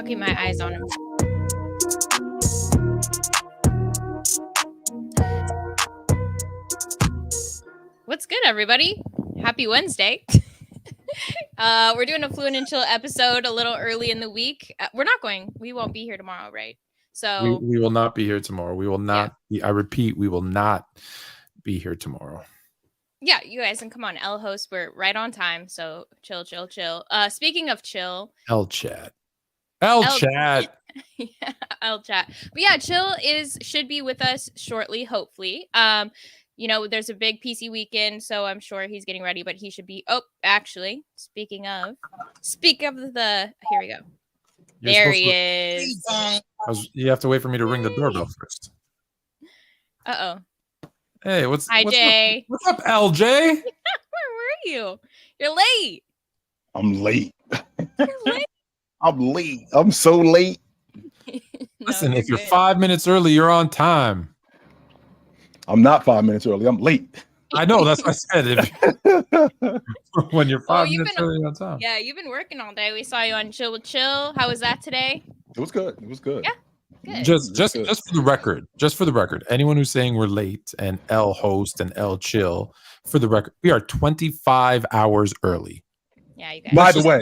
keep my eyes on him. What's good, everybody? Happy Wednesday. We're doing a Fluent Chill episode a little early in the week. We won't be here tomorrow, right? So we will not be here tomorrow. We will not be, I repeat, we will not be here tomorrow. Yeah, you guys can come on. L host, we're right on time. So chill. Speaking of chill, L chat. Yeah, L chat. But yeah, chill should be with us shortly, hopefully. There's a big PC weekend, so I'm sure he's getting ready, but he should be. Oh, actually, speak of the. Here we go. There he is. You have to wait for me to ring the doorbell first. Uh-oh. Hey, Hi, Jay. What's up, LJ? Where were you? You're late. I'm late. You're late. I'm late. I'm so late. Listen, if you're 5 minutes early, you're on time. I'm not 5 minutes early. I'm late. I know. That's what I said. When you're 5 minutes early on time. Yeah, you've been working all day. We saw you on Chill with Chill. How was that today? It was good. Yeah. Good. Just for the record, anyone who's saying we're late and L host and L chill, for the record, we are 25 hours early. Yeah, you guys. By the way,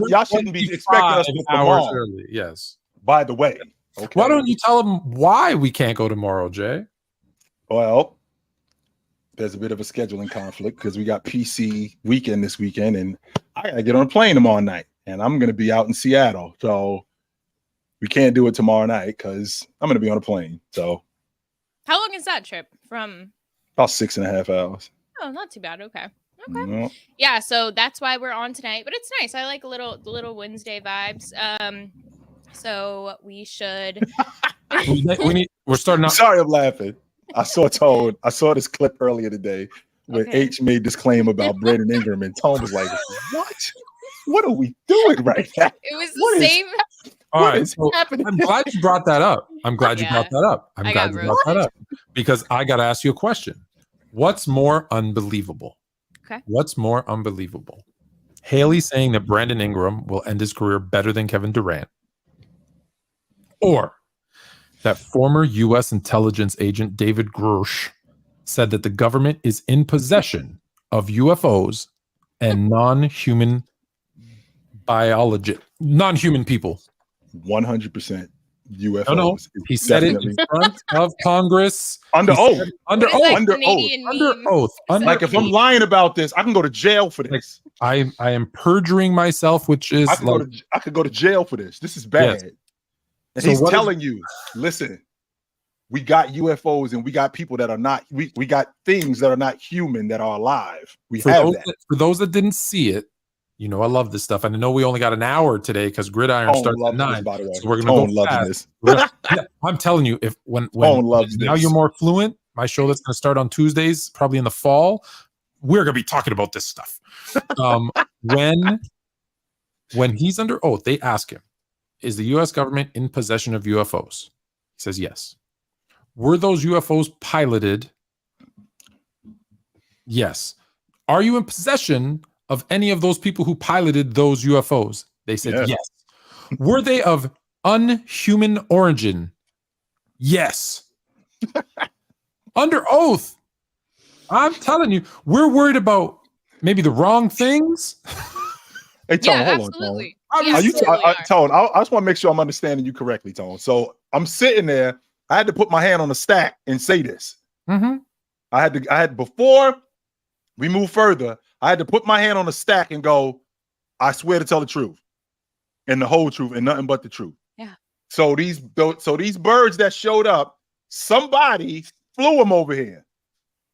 y'all shouldn't be expecting us to come hours on. Early. Yes. By the way, okay. Why don't you tell them why we can't go tomorrow, Jay? Well, there's a bit of a scheduling conflict because we got PC weekend this weekend, and I gotta get on a plane tomorrow night, and I'm gonna be out in Seattle, so we can't do it tomorrow night because I'm gonna be on a plane. So, how long is that trip from? About 6.5 hours. Oh, not too bad. Okay. Yeah, so that's why we're on tonight, but it's nice. I like the little Wednesday vibes. So we should. We're starting off. Sorry, I'm laughing. I saw this clip earlier today where H made this claim about Brandon Ingram, and Tone was like, "What? What are we doing right now?" It was the same. All right, so I'm glad you brought that up. I'm glad you brought that up because I got to ask you a question. What's more unbelievable? Okay. What's more unbelievable? Hailey saying that Brandon Ingram will end his career better than Kevin Durant, or that former U.S. intelligence agent David Grush said that the government is in possession of UFOs and non-human people. 100% UFOs. No. He said it in front of Congress. Under oath. Under oath. Like if I'm lying about this, I can go to jail for this. I am perjuring myself, which is I could go to jail for this. This is bad. Yes. And so he's telling you, listen, we got UFOs and we got people that are not, we got things that are not human that are alive. For those that didn't see it, I love this stuff. And I know we only got an hour today because Gridiron starts at 9. So we're going to go fast. I'm telling you, when now you're more fluent, my show that's going to start on Tuesdays, probably in the fall, we're going to be talking about this stuff. When he's under oath, they ask him, is the U.S. government in possession of UFOs? He says yes. Were those UFOs piloted? Yes. Are you in possession of any of those people who piloted those UFOs? They said yes. Were they of unhuman origin? Yes. Under oath. I'm telling you, we're worried about maybe the wrong things. Hey, Tone, hold absolutely. on, Tone. Tone, I just want to make sure I'm understanding you correctly, Tone. So I'm sitting there. I had to put my hand on the stack and say this. Mm-hmm. I had before we move further, I had to put my hand on the stack and go, I swear to tell the truth and the whole truth and nothing but the truth. Yeah. So these birds that showed up, somebody flew them over here.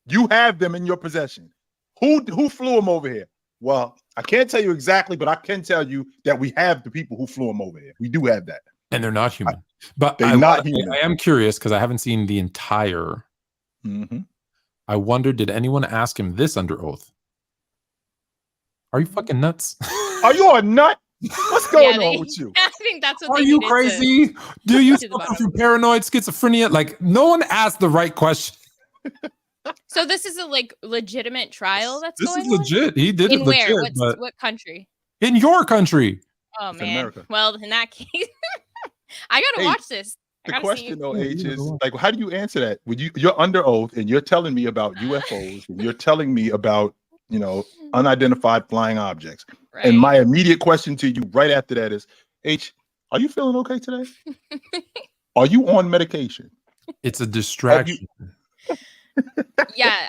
You have them in your possession. Who flew them over here? Well, I can't tell you exactly, but I can tell you that we have the people who flew them over here. We do have that. And they're not human. But they're not human. I am curious because I haven't seen the entire. Mm-hmm. I wonder, did anyone ask him this under oath? Are you fucking nuts? Are you a nut? What's going on with you? I think that's what. Are you crazy? Do you suffer from paranoid schizophrenia? Like, no one asked the right question. So this is a legitimate trial that's this going is legit. On? He did in it where? legit. What country? In your country. Oh, it's in man. America. Well, in that case, I got to watch this. The question, though, H, is like, how do you answer that? When you're under oath and you're telling me about UFOs and you're telling me about, unidentified flying objects. Right. And my immediate question to you right after that is, H, are you feeling okay today? Are you on medication? It's a distraction. Yeah,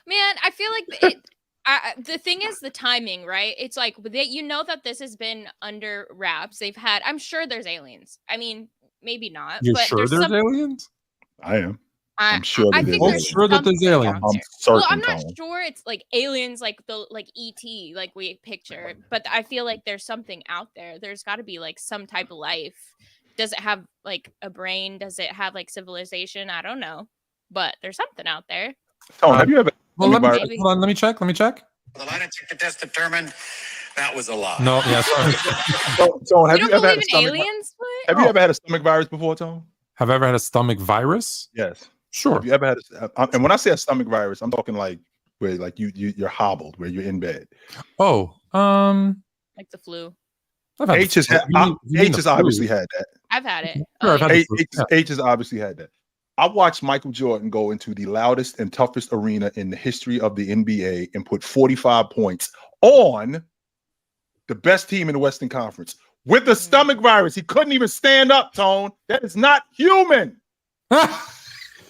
man, I feel like the thing is the timing, right? It's like that this has been under wraps. I'm sure there's aliens. I mean, maybe not. You're but sure there's aliens? I am. I'm sure I think there's sure that there's aliens. I'm certain. Well, I'm not sure it's like aliens, like the ET, like we picture. But I feel like there's something out there. There's got to be like some type of life. Does it have like a brain? Does it have like civilization? I don't know. But there's something out there. Oh, have you ever? Well, let me check. The lie detector test determined that was a lie. No, yeah, sorry. Tone, have you ever had a stomach aliens? Have you ever had a stomach virus before, Tone? Have I ever had a stomach virus? Yes. Sure. Have you ever had and when I say a stomach virus, I'm talking like where like you're hobbled, where you're in bed. Oh, like the flu. H has obviously had that. I've had it. H has obviously had that. I watched Michael Jordan go into the loudest and toughest arena in the history of the NBA and put 45 points on the best team in the Western Conference with the stomach virus. He couldn't even stand up, Tone. That is not human.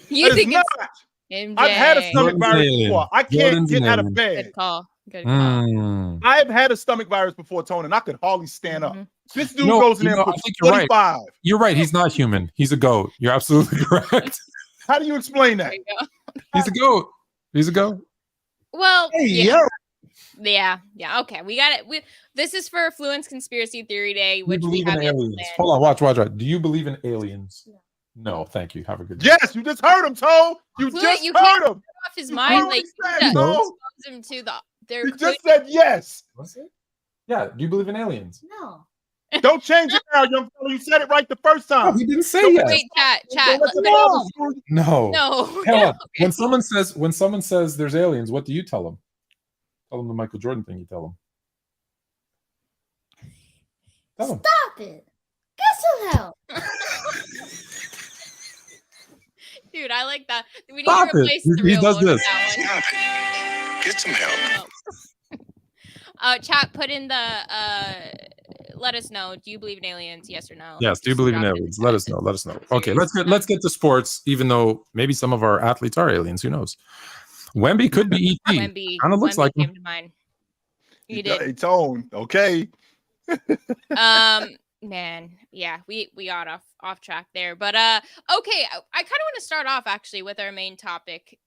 You think not. MJ. I've had a stomach virus before. I can't get out of bed. Good call. I've had a stomach virus before, Tone, and I could hardly stand up. This dude goes in there and puts 45. Right. You're right. He's not human. He's a goat. You're absolutely correct. How do you explain that? He's a goat. He's a goat. Well, hey, yeah. Okay, we got it. This is for Fluent's Conspiracy Theory Day, which we have aliens. Hold on, watch. Do you believe in aliens? No, thank you. Have a good day. Yes, you just heard him, Tone. You just heard him. Off his mind, like expose him to their. You just said yes. What's it? Yeah. Do you believe in aliens? No. Don't change it now, young fella. You said it right the first time. No, he didn't say yes. Wait, chat. No. No. Okay. When someone says there's aliens, what do you tell them? Tell them the Michael Jordan thing. You tell them. Stop it. Get some help. Dude, I like that. We need to replace the real does this. Stop it. Get some help. Chat, put in the let us know. Do you believe in aliens? Yes or no? Yes. Do you believe in aliens? Let us know. Okay, let's get to sports. Even though maybe some of our athletes are aliens, who knows? Wemby could be ET. Kind of looks like him. Came to mind. You did. Hey, Tone. Okay. Man, yeah, we got off track there, but okay, I kind of want to start off actually with our main topic.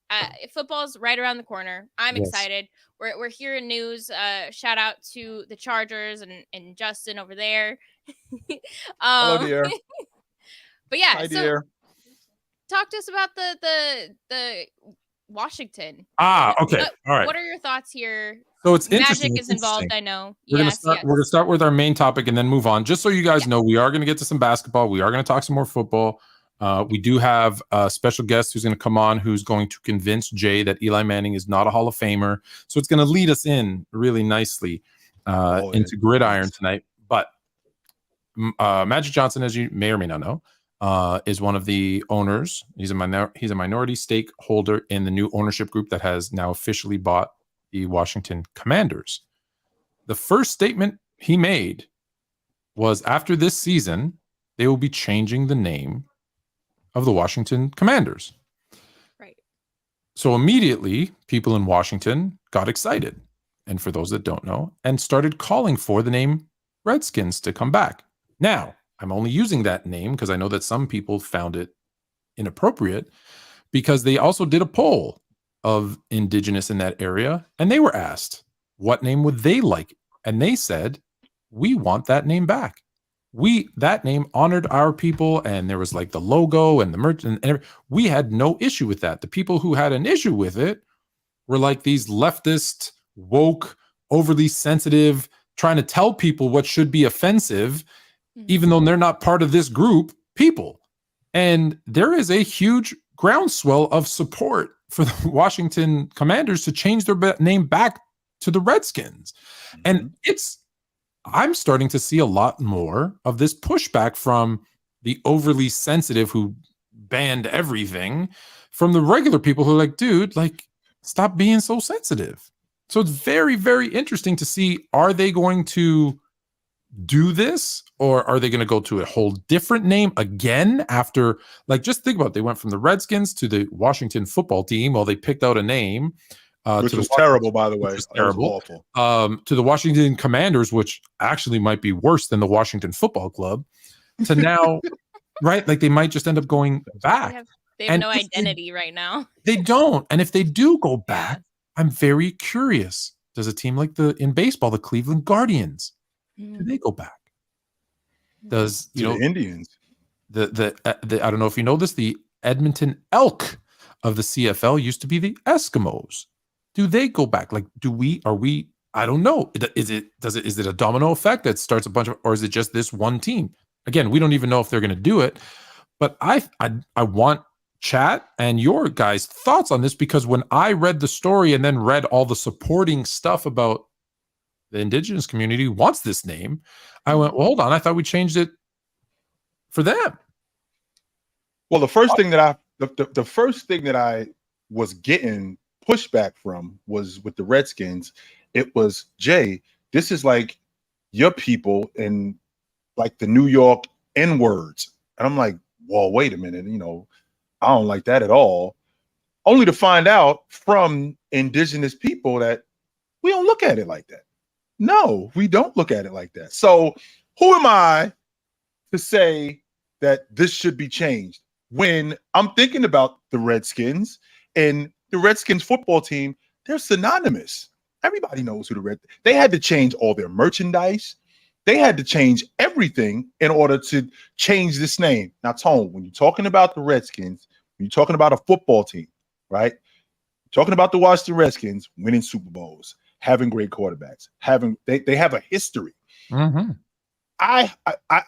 Football's right around the corner. I'm excited. We're hearing news. Shout out to the Chargers and Justin over there. Hello, dear. But yeah, hi, dear. Talk to us about the Washington. Okay. All right. What are your thoughts here? So it's interesting. Magic is involved, I know. We're gonna start with our main topic and then move on. Just so you guys know, we are gonna get to some basketball. We are gonna talk some more football. We do have a special guest who's gonna come on, who's going to convince Jay that Eli Manning is not a Hall of Famer. So it's gonna lead us in really nicely into Gridiron tonight. But Magic Johnson, as you may or may not know, is one of the owners. He's a minority stakeholder in the new ownership group that has now officially bought the Washington Commanders. The first statement he made was after this season, they will be changing the name of the Washington Commanders. Right. So immediately, people in Washington got excited. And for those that don't know, and started calling for the name Redskins to come back. Now, I'm only using that name because I know that some people found it inappropriate because they also did a poll of indigenous in that area, and they were asked what name would they like, and they said, we want that name back. That name honored our people, and there was like the logo and the merch, and we had no issue with that. The people who had an issue with it were like these leftist, woke, overly sensitive, trying to tell people what should be offensive, even though they're not part of this group, people. And there is a huge groundswell of support for the Washington Commanders to change their name back to the Redskins. And it's I'm starting to see a lot more of this pushback from the overly sensitive who banned everything, from the regular people who are like, dude, like, stop being so sensitive. So it's very, very interesting to see, are they going to do this, or are they going to go to a whole different name again after, like, just think about it. They went from the Redskins to the Washington football team. Well, they picked out a name. Which was terrible, by the way. It was terrible. Awful. To the Washington Commanders, which actually might be worse than the Washington Football Club, to now, right? Like, they might just end up going back. They have no identity right now. They don't. And if they do go back, I'm very curious. Does a team like in baseball, the Cleveland Guardians, do they go back? Does, the Indians? The I don't know if you know this, the Edmonton Elk of the CFL used to be the Eskimos. Do they go back? Like, I don't know. Is it a domino effect that starts a bunch of, or is it just this one team? Again, we don't even know if they're going to do it. But I want chat and your guys' thoughts on this, because when I read the story and then read all the supporting stuff about the Indigenous community wants this name, I went, well, hold on, I thought we changed it for them. Well, the first thing that I was getting pushback from was with the Redskins. It was, Jay, this is like your people in like the New York N-words. And I'm like, well, wait a minute, I don't like that at all. Only to find out from Indigenous people that we don't look at it like that. No, we don't look at it like that. So who am I to say that this should be changed when I'm thinking about the Redskins and the Redskins football team? They're synonymous. Everybody knows who they had to change all their merchandise. They had to change everything in order to change this name. Now, Tone, when you're talking about the Redskins, when you're talking about a football team, right? Talking about the Washington Redskins winning Super Bowls, having great quarterbacks, they have a history. Mm-hmm. I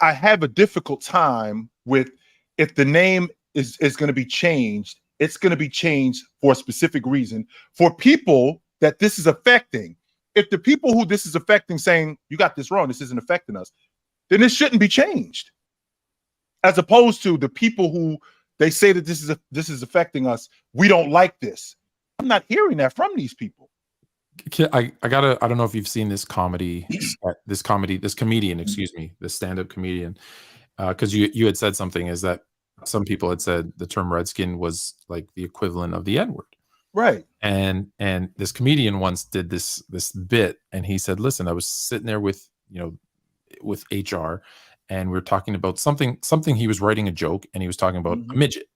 have a difficult time with, if the name is going to be changed, it's going to be changed for a specific reason for people that this is affecting. If the people who this is affecting saying, you got this wrong, this isn't affecting us, then it shouldn't be changed. As opposed to the people who they say that this is affecting us, we don't like this. I'm not hearing that from these people. I don't know if you've seen this comedian, this stand-up comedian, because you had said something, is that some people had said the term Redskin was like the equivalent of the N-word. Right. And this comedian once did this bit, and he said, listen, I was sitting there with HR, and we were talking about something, he was writing a joke, and he was talking about a midget.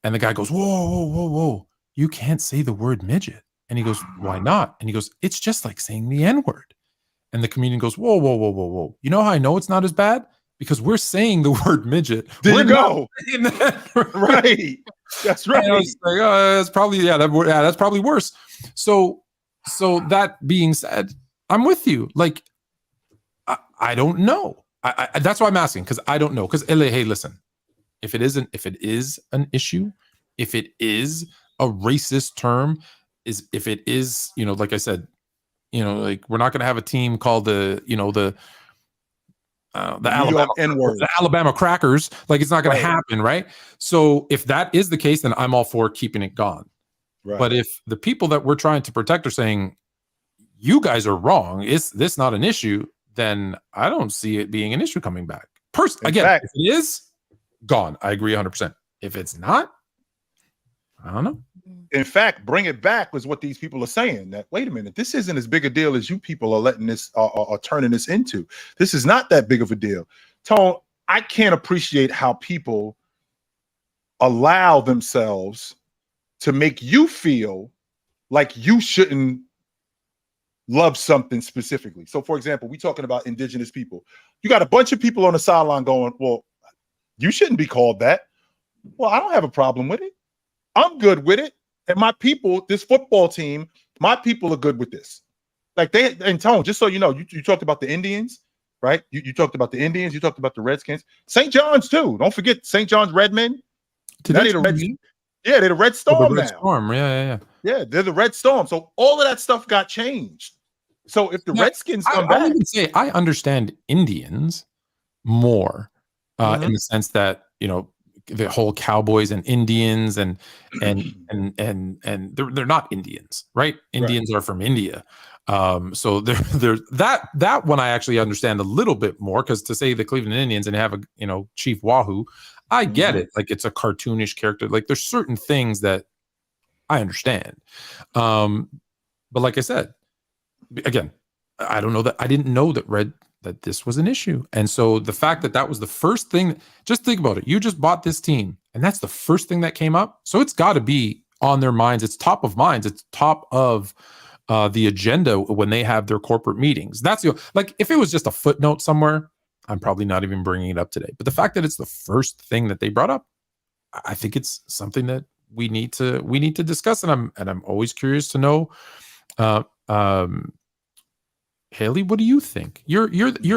And the guy goes, whoa, you can't say the word midget. And he goes, why not? And he goes, it's just like saying the N-word. And the comedian goes, whoa. You know how I know it's not as bad? Because we're saying the word midget. There you go. Right. That's right. And I was like, that's probably, that's probably worse. So that being said, I'm with you. Like, I don't know. I that's why I'm asking, because I don't know. Because hey, listen, if it is an issue, if it is a racist term, if it is, like I said, like, we're not going to have a team called the Alabama Crackers. Like, it's not going to happen, right? So if that is the case, then I'm all for keeping it gone. Right. But if the people that we're trying to protect are saying, you guys are wrong, is this not an issue, then I don't see it being an issue coming back. If it is, gone. I agree 100%. If it's not, I don't know. In fact, bring it back was what these people are saying, that, wait a minute, this isn't as big a deal as you people are letting this, are turning this into. This is not that big of a deal. Tone, I can't appreciate how people allow themselves to make you feel like you shouldn't love something specifically. So, for example, we talking about Indigenous people. You got a bunch of people on the sideline going, well, you shouldn't be called that. Well, I don't have a problem with it. I'm good with it. And my people, this football team, my people are good with this. Like, and Tone, just so you know, you talked about the Indians, right? You talked about the Indians, you talked about the Redskins. St. John's too. Don't forget St. John's Redmen. They're the Red Storm now. Storm. Yeah. Yeah, they're the Red Storm. So all of that stuff got changed. So if the Redskins come I back, would say I understand Indians more in the sense that, you know, the whole Cowboys and Indians and they're not Indians, right? Indians are from India. So there's that one I actually understand a little bit more, because to say the Cleveland Indians and have a, you know, Chief Wahoo, I get it. Like, it's a cartoonish character. Like, there's certain things that I understand. But like I said, again, I don't know that I didn't know that this was an issue. And so the fact that was the first thing, just think about it. You just bought this team and that's the first thing that came up. So it's got to be on their minds. It's top of minds. It's top of the agenda when they have their corporate meetings. That's like, if it was just a footnote somewhere, I'm probably not even bringing it up today. But the fact that it's the first thing that they brought up, I think it's something that we need to discuss. And I'm always curious to know, Hailey, what do you think? You're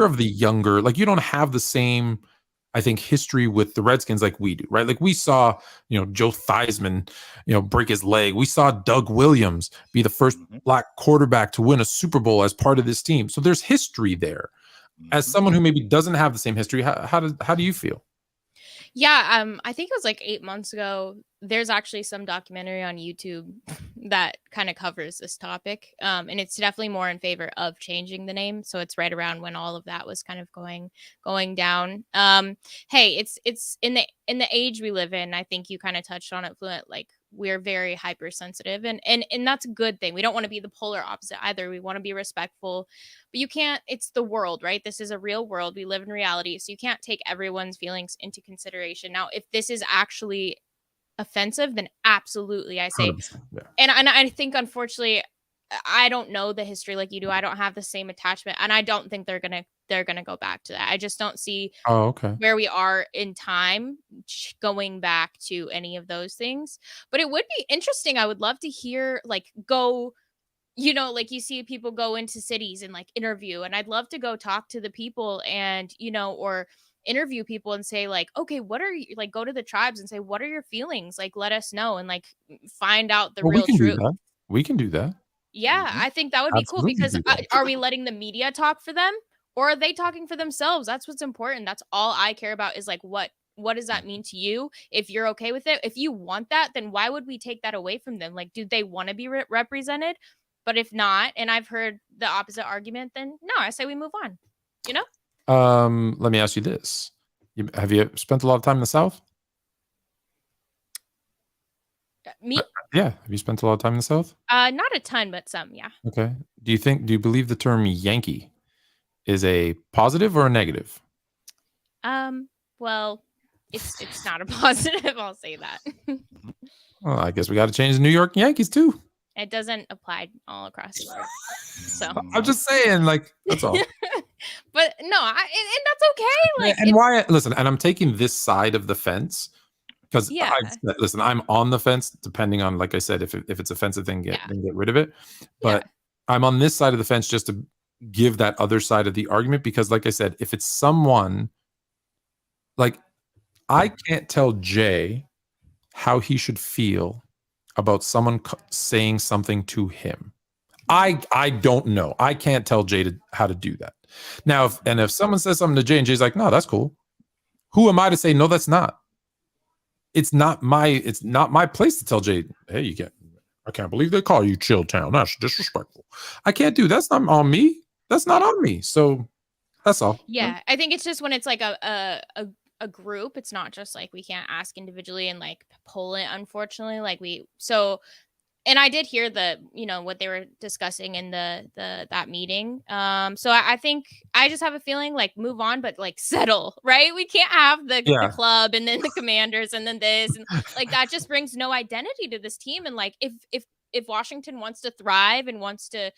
of the younger, like, you don't have the same, I think, history with the Redskins like we do, right? Like, we saw, you know, Joe Theismann, you know, break his leg. We saw Doug Williams be the first black quarterback to win a Super Bowl as part of this team. So there's history there. As someone who maybe doesn't have the same history, how do you feel? Yeah, I think it was like 8 months ago. There's actually some documentary on YouTube that kind of covers this topic. And it's definitely more in favor of changing the name. So it's right around when all of that was kind of going down. Hey, it's in the age we live in. I think you kind of touched on it, Fluent. Like, we're very hypersensitive, and that's a good thing. We don't want to be the polar opposite either. We want to be respectful, but you can't. It's the world, right? This is a real world. We live in reality, so you can't take everyone's feelings into consideration. Now, if this is actually offensive, then absolutely, I say. Yeah. And I think, unfortunately, I don't know the history like you do. I don't have the same attachment, and I don't think they're gonna go back to that. I just don't see where we are in time going back to any of those things. But it would be interesting. I would love to hear, like, go, you know, like, you see people go into cities and like interview, and I'd love to go talk to the people and, you know, or interview people and say, like, okay, what are you, like, go to the tribes and say, what are your feelings? Like, let us know, and like find out the real truth. We can do that. Yeah, I think that would be cool, because are we letting the media talk for them, or are they talking for themselves? That's what's important. That's all I care about, is like, what does that mean to you? If you're okay with it, if you want that, then why would we take that away from them? Like, do they want to be represented? But if not, and I've heard the opposite argument, then no, I say we move on, you know? Let me ask you this. Have you spent a lot of time in the South? Me? Yeah. Have you spent a lot of time in the South? Not a ton, but some, yeah. Okay. Do you believe the term Yankee is a positive or a negative? Well, it's not a positive, I'll say that. Well, I guess we got to change the New York Yankees too. It doesn't apply all across the board. So I'm just saying, like, that's all. But no, and that's okay. Like, and why? Listen, and I'm taking this side of the fence. Because listen, I'm on the fence, depending on, like I said, if it's offensive, then get rid of it. But I'm on this side of the fence just to give that other side of the argument, because, like I said, if it's someone, like, I can't tell Jay how he should feel about someone saying something to him. I don't know. I can't tell Jay how to do that. Now, if someone says something to Jay and Jay's like, no, that's cool. Who am I to say, no, that's not? It's not my place to tell Jay, hey, I can't believe they call you Chill Town. That's disrespectful. I can't do that's not on me. That's not on me. So that's all. Yeah, I think it's just when it's like a group, it's not just like we can't ask individually and like pull it, unfortunately. And I did hear what they were discussing in that meeting. So I think I just have a feeling, like, move on, but like settle, right? We can't have the club and then the Commanders and then this, and like that just brings no identity to this team. And like if Washington wants to thrive and wants to,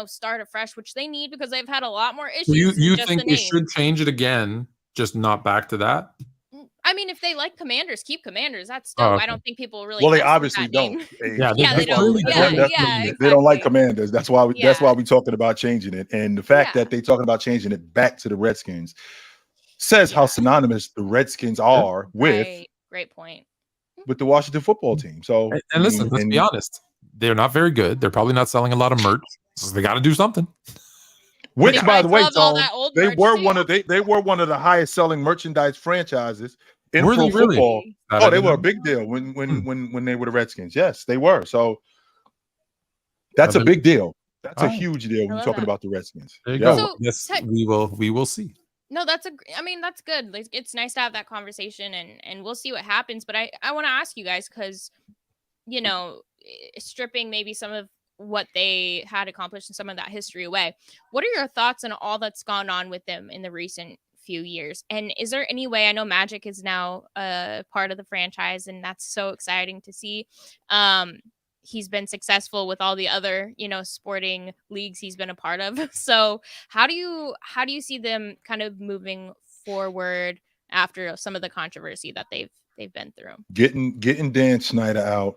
start afresh, which they need because they've had a lot more issues. You think they should change it again, just not back to that? I mean, if they like Commanders, keep Commanders. That's dope. Okay. I don't think people really. Well, they obviously don't. They don't. They don't like Commanders. That's why we're talking about changing it. And the fact that they're talking about changing it back to the Redskins says how synonymous the Redskins are with. Great point. With the Washington football team. So and listen, let's be honest. They're not very good. They're probably not selling a lot of merch. So they got to do something. Which, by the way, Tone, they were one of the highest selling merchandise franchises in pro football. Oh, they were a big deal when they were the Redskins. Yes, they were. So that's a big deal. That's a huge deal when you're talking about the Redskins. There you go. So, yes, we will see. No, that's good. Like, it's nice to have that conversation, and we'll see what happens. But I want to ask you guys, because, you know, stripping maybe some of what they had accomplished and some of that history away, what are your thoughts on all that's gone on with them in the recent few years? And is there any way, I know Magic is now a part of the franchise, and that's so exciting to see. He's been successful with all the other, you know, sporting leagues he's been a part of. So how do you see them kind of moving forward after some of the controversy that they've been through? Getting Dan Snyder out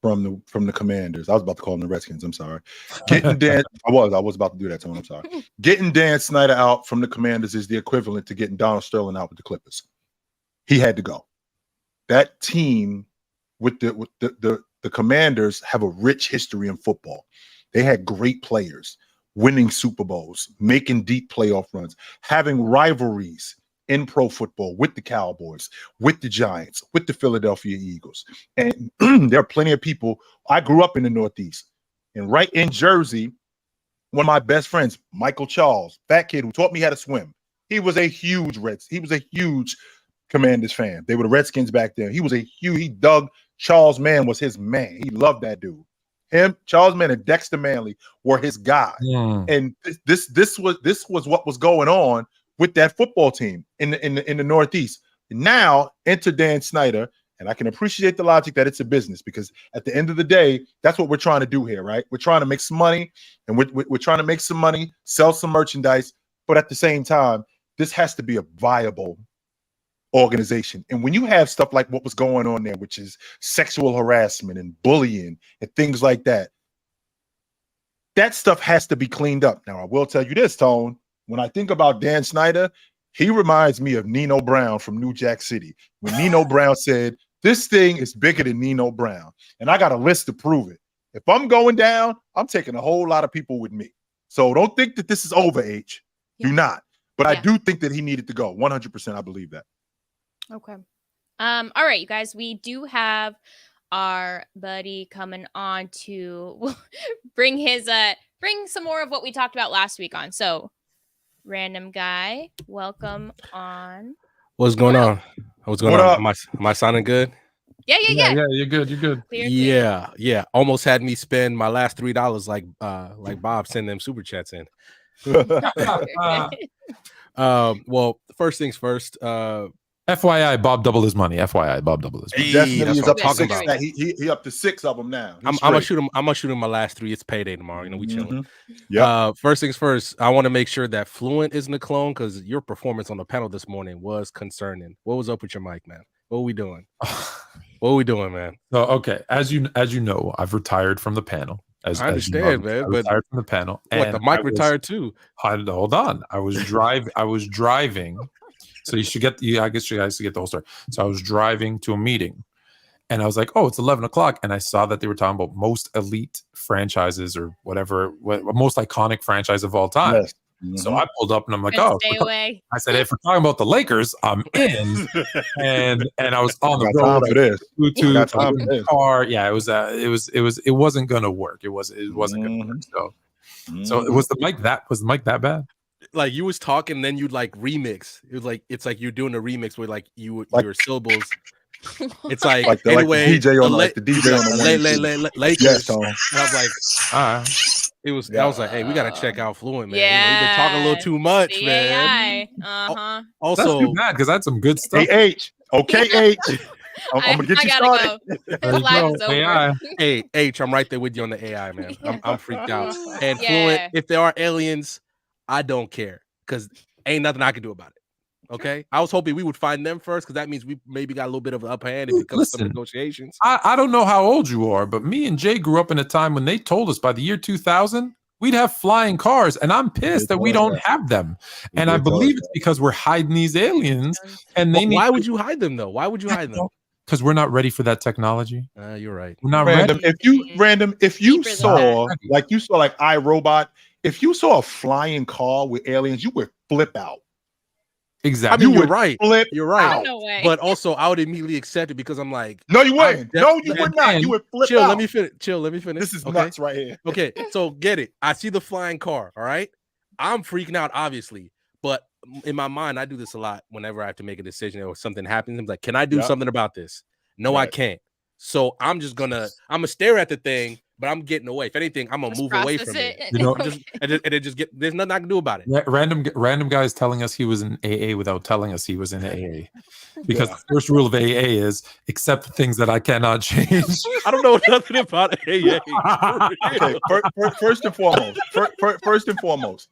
from the Commanders. I was about to call them the Redskins. I'm sorry. Getting Dan. I was about to do that to him. I'm sorry. Getting Dan Snyder out from the Commanders is the equivalent to getting Donald Sterling out with the Clippers. He had to go. That team with the Commanders have a rich history in football. They had great players, winning Super Bowls, making deep playoff runs, having rivalries in pro football with the Cowboys, with the Giants, with the Philadelphia Eagles. And there are plenty of people. I grew up in the Northeast, and right in Jersey, one of my best friends, Michael Charles, that kid who taught me how to swim. He was a huge Commanders fan. They were the Redskins back then. He dug Charles Mann was his man. He loved that dude. Him, Charles Mann, and Dexter Manley were his guy. And this was what was going on with that football team in the Northeast. Now enter Dan Snyder, and I can appreciate the logic that it's a business, because at the end of the day, that's what we're trying to do here, right? We're trying to make some money, and we're trying to make some money, sell some merchandise, but at the same time, this has to be a viable organization. And when you have stuff like what was going on there, which is sexual harassment and bullying and things like that, that stuff has to be cleaned up. Now, I will tell you this, Tone, when I think about Dan Snyder, he reminds me of Nino Brown from New Jack City. When Nino Brown said, this thing is bigger than Nino Brown, and I got a list to prove it. If I'm going down, I'm taking a whole lot of people with me. So don't think that this is over, H. Do not. But I do think that he needed to go. 100%, I believe that. Okay. All right, you guys, we do have our buddy coming on to bring some more of what we talked about last week on. So, random guy, welcome on. What's going on? What's going on? Am I sounding good? Yeah. You're good. Clear. Yeah. Almost had me spend my last $3 like Bob send them Superchats in. Well, first things first. FYI, Bob doubled his money. FYI, Bob doubled his money. Definitely, he's up to 6. He up to 6 of them now. I'm gonna shoot him. I'm gonna shoot him my last 3. It's payday tomorrow. You know, we chilling. Yeah. First things first. I want to make sure that Fluent isn't a clone, because your performance on the panel this morning was concerning. What was up with your mic, man? What are we doing? What are we doing, man? So, okay, as you know, I've retired from the panel. I understand, man. But retired from the panel. What, the mic retired too? Hold on. I was driving. So I guess you guys should get the whole story. So I was driving to a meeting, and I was like, oh, it's 11 o'clock. And I saw that they were talking about most elite franchises or whatever, most iconic franchise of all time. Yes. Mm-hmm. So I pulled up and I'm like, stay away. I said, if we're talking about the Lakers, I'm in. and I was on the road. Bluetooth car. Yeah, it wasn't gonna work. It wasn't gonna work. So was the mic that bad? Like, you was talking, then you'd like remix. It was like, it's like you're doing a remix with like your syllables. It's like anyway, the DJ on the Lakers. Yes, and I was like, it was. I was like, hey, we gotta check out Fluent, man. Yeah, you've been talking a little too much, man. Also, that's too bad, because I had some good stuff. Hey, H. Okay, H. I'm gonna get you started. Go. Hey, H, I'm right there with you on the AI, man. I'm freaked out. And Fluent, if there are aliens, I don't care, because ain't nothing I can do about it. Okay, I was hoping we would find them first, because that means we maybe got a little bit of an upper hand if it comes to some negotiations. I don't know how old you are, but me and Jay grew up in a time when they told us by the year 2000 we'd have flying cars, and I'm pissed that we don't have them. And I believe it's because we're hiding these aliens. And why would you hide them though? Why would you hide them? Because we're not ready for that technology. You're right. We're not random. ready. If you saw like iRobot, if you saw a flying car with aliens, you would flip out. Exactly. I mean, you're right. You're right. No way. But also, I would immediately accept it because I'm like, no, you wouldn't. No, you would not. You would flip chill, out. Let me finish. Chill. Let me finish. This is nuts right here. Okay, so get it. I see the flying car. All right, I'm freaking out, obviously, but in my mind, I do this a lot whenever I have to make a decision or something happens. I'm like, can I do something about this? No, I can't. So I'm gonna stare at the thing, but I'm getting away. If anything, I'm gonna move away from it. You know, there's nothing I can do about it. Yeah, random guys telling us he was in AA without telling us he was in AA. Because the first rule of AA is accept the things that I cannot change. I don't know nothing about AA. Okay, first and foremost,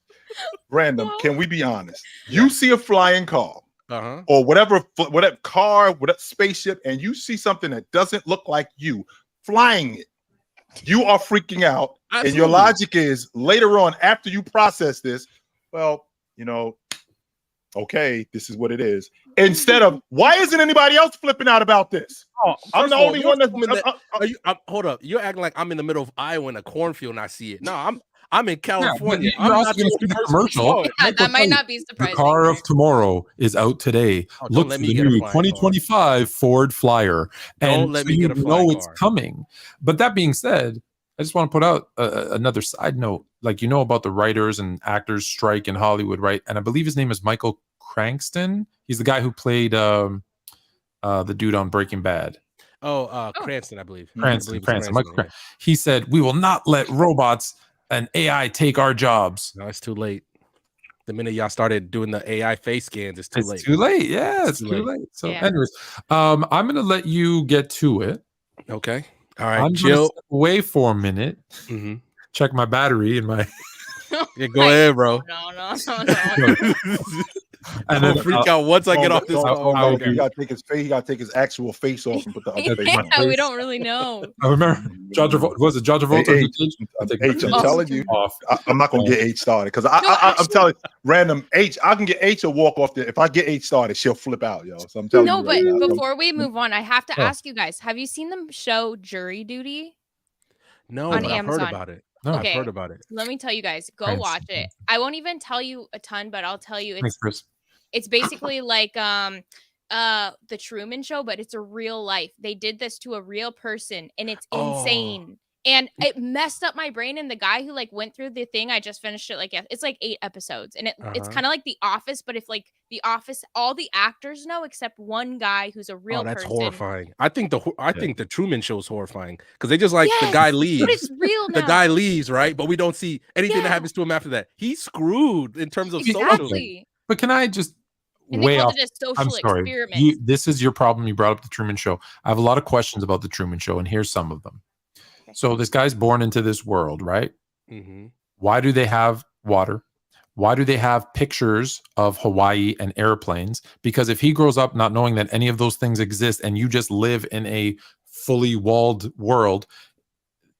random. Can we be honest? You see a flying car. Or whatever car, whatever spaceship, and you see something that doesn't look like you flying it, you are freaking out. Absolutely. And your logic is later on, after you process this, well, okay, this is what it is. Instead of, why isn't anybody else flipping out about this? I'm the only one that's hold up. You're acting like I'm in the middle of Iowa in a cornfield and I see it. No, I'm in California. You're also going to see the commercial. Yeah, that might not be surprising. The car of tomorrow is out today. Look for the new 2025 Ford Flyer. And so you know it's coming. But that being said, I just want to put out another side note. Like, about the writers and actors strike in Hollywood, right? And I believe his name is Michael Cranston. He's the guy who played the dude on Breaking Bad. Cranston, I believe. Cranston. Michael Cranston. He said, we will not let robots and AI take our jobs. No, it's too late. The minute y'all started doing the AI face scans, it's too late. It's too late. Yeah, it's too late. So, anyways, I'm going to let you get to it. Okay. All right. I'm going to step away for a minute. Mm-hmm. Check my battery and my. Yeah, go ahead, bro. No. And then freak out once I get off this. He got to take his face. He got to take his actual face off and put the other face on. Yeah, we don't really know. I remember John Travolta. Was it John Travolta? I'm telling you, I'm not gonna get H started because I'm telling you, random H. I can get H to walk off there. If I get H started, she'll flip out, yo. So I'm telling you. No, but before we move on, I have to ask you guys: have you seen the show Jury Duty? No, but I've heard about it. No, okay. I've heard about it. Let me tell you guys, go watch it. I won't even tell you a ton, but I'll tell you it's basically like the Truman Show, but it's a real life. They did this to a real person and it's insane. And it messed up my brain. And the guy who went through the thing, I just finished it. It's 8 episodes, and it's kind of like The Office, but if The Office, all the actors know except one guy who's a real that's person. horrifying. I think the Truman Show is horrifying because they just the guy leaves. But it's real now. The guy leaves, right? But we don't see anything that happens to him after that. He's screwed in terms of socially. But can I just way off? I'm sorry. This is your problem. You brought up the Truman Show. I have a lot of questions about the Truman Show, and here's some of them. So this guy's born into this world, right? Mm-hmm. Why do they have water? Why do they have pictures of Hawaii and airplanes? Because if he grows up not knowing that any of those things exist and you just live in a fully walled world,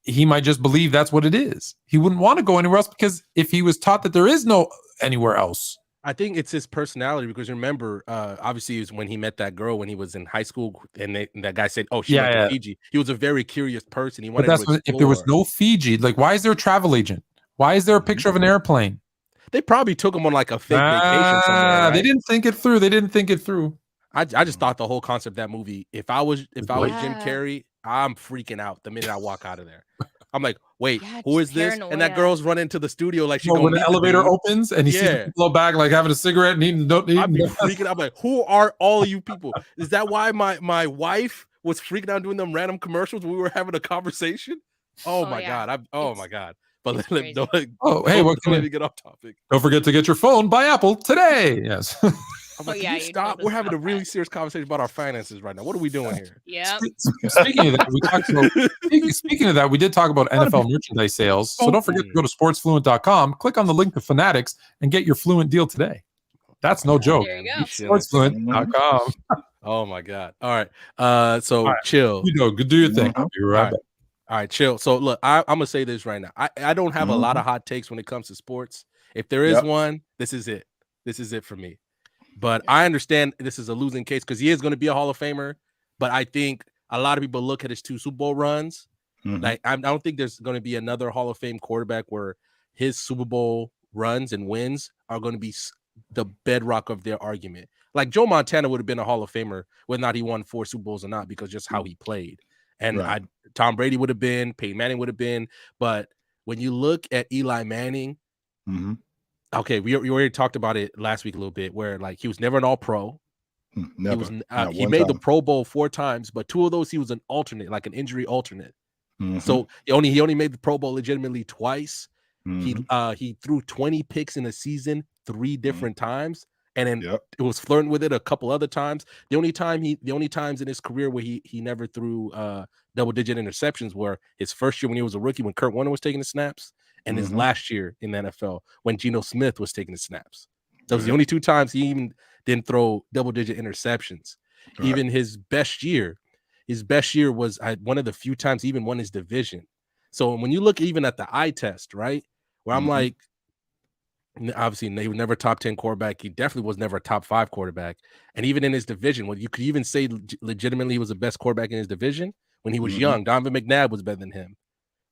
he might just believe that's what it is. He wouldn't want to go anywhere else because if he was taught that there is no anywhere else. I think it's his personality because remember, obviously, it was when he met that girl when he was in high school, and that guy said, "Oh, she went to Fiji." He was a very curious person. He wanted to explore. If there was no Fiji, why is there a travel agent? Why is there a picture of an airplane? They probably took him on a fake vacation somewhere. Right? They didn't think it through. I just thought the whole concept of that movie. If I was Jim Carrey, I'm freaking out the minute I walk out of there. I'm like, wait, who is this? And that girl's running into the studio when the elevator opens and he sees people back having a cigarette and eating. I'd be freaking out. I'm like, who are all of you people? Is that why my wife was freaking out doing them random commercials when we were having a conversation? Oh my God. My God. But hey, what can we get off topic? Don't forget to get your phone by Apple today. Yes. I'm like, stop. We're having a really serious conversation about our finances right now. What are we doing here? Yeah. Speaking of that, we did talk about NFL merchandise sales. So don't forget to go to sportsfluent.com, click on the link to Fanatics, and get your Fluent deal today. That's no joke. There you go. Sportsfluent.com. Oh my God. All right. So chill. Do your thing. I'll be right back. All right, chill. So look, I'm gonna say this right now. I don't have a lot of hot takes when it comes to sports. If there is one, this is it. This is it for me. But I understand this is a losing case because he is going to be a Hall of Famer. but I think a lot of people look at his 2 Super Bowl runs. Like I don't think there's going to be another Hall of Fame quarterback where his Super Bowl runs and wins are going to be the bedrock of their argument. Like Joe Montana would have been a Hall of Famer whether or not he won 4 Super Bowls or not, because just how he played. And Tom Brady would have been, Peyton Manning would have been. But when you look at Eli Manning, okay, we already talked about it last week a little bit, where like he was never an All-Pro. Never. He made the Pro Bowl 4 times, but 2 of those he was an alternate, like an injury alternate. So he only made the Pro Bowl legitimately twice. He threw 20 picks in a season 3 different times, and then it was flirting with it a couple other times. The only times in his career where he never threw double-digit interceptions were his first year when he was a rookie, when Kurt Warner was taking the snaps, and his last year in the NFL when Geno Smith was taking the snaps. Those were the only 2 times he even didn't throw double-digit interceptions. Even his best year was one of the few times he even won his division. So when you look even at the eye test, right, where I'm like, obviously he was never a top 10 quarterback. He definitely was never a top 5 quarterback. And even in his division, well, you could even say legitimately he was the best quarterback in his division when he was young. Donovan McNabb was better than him.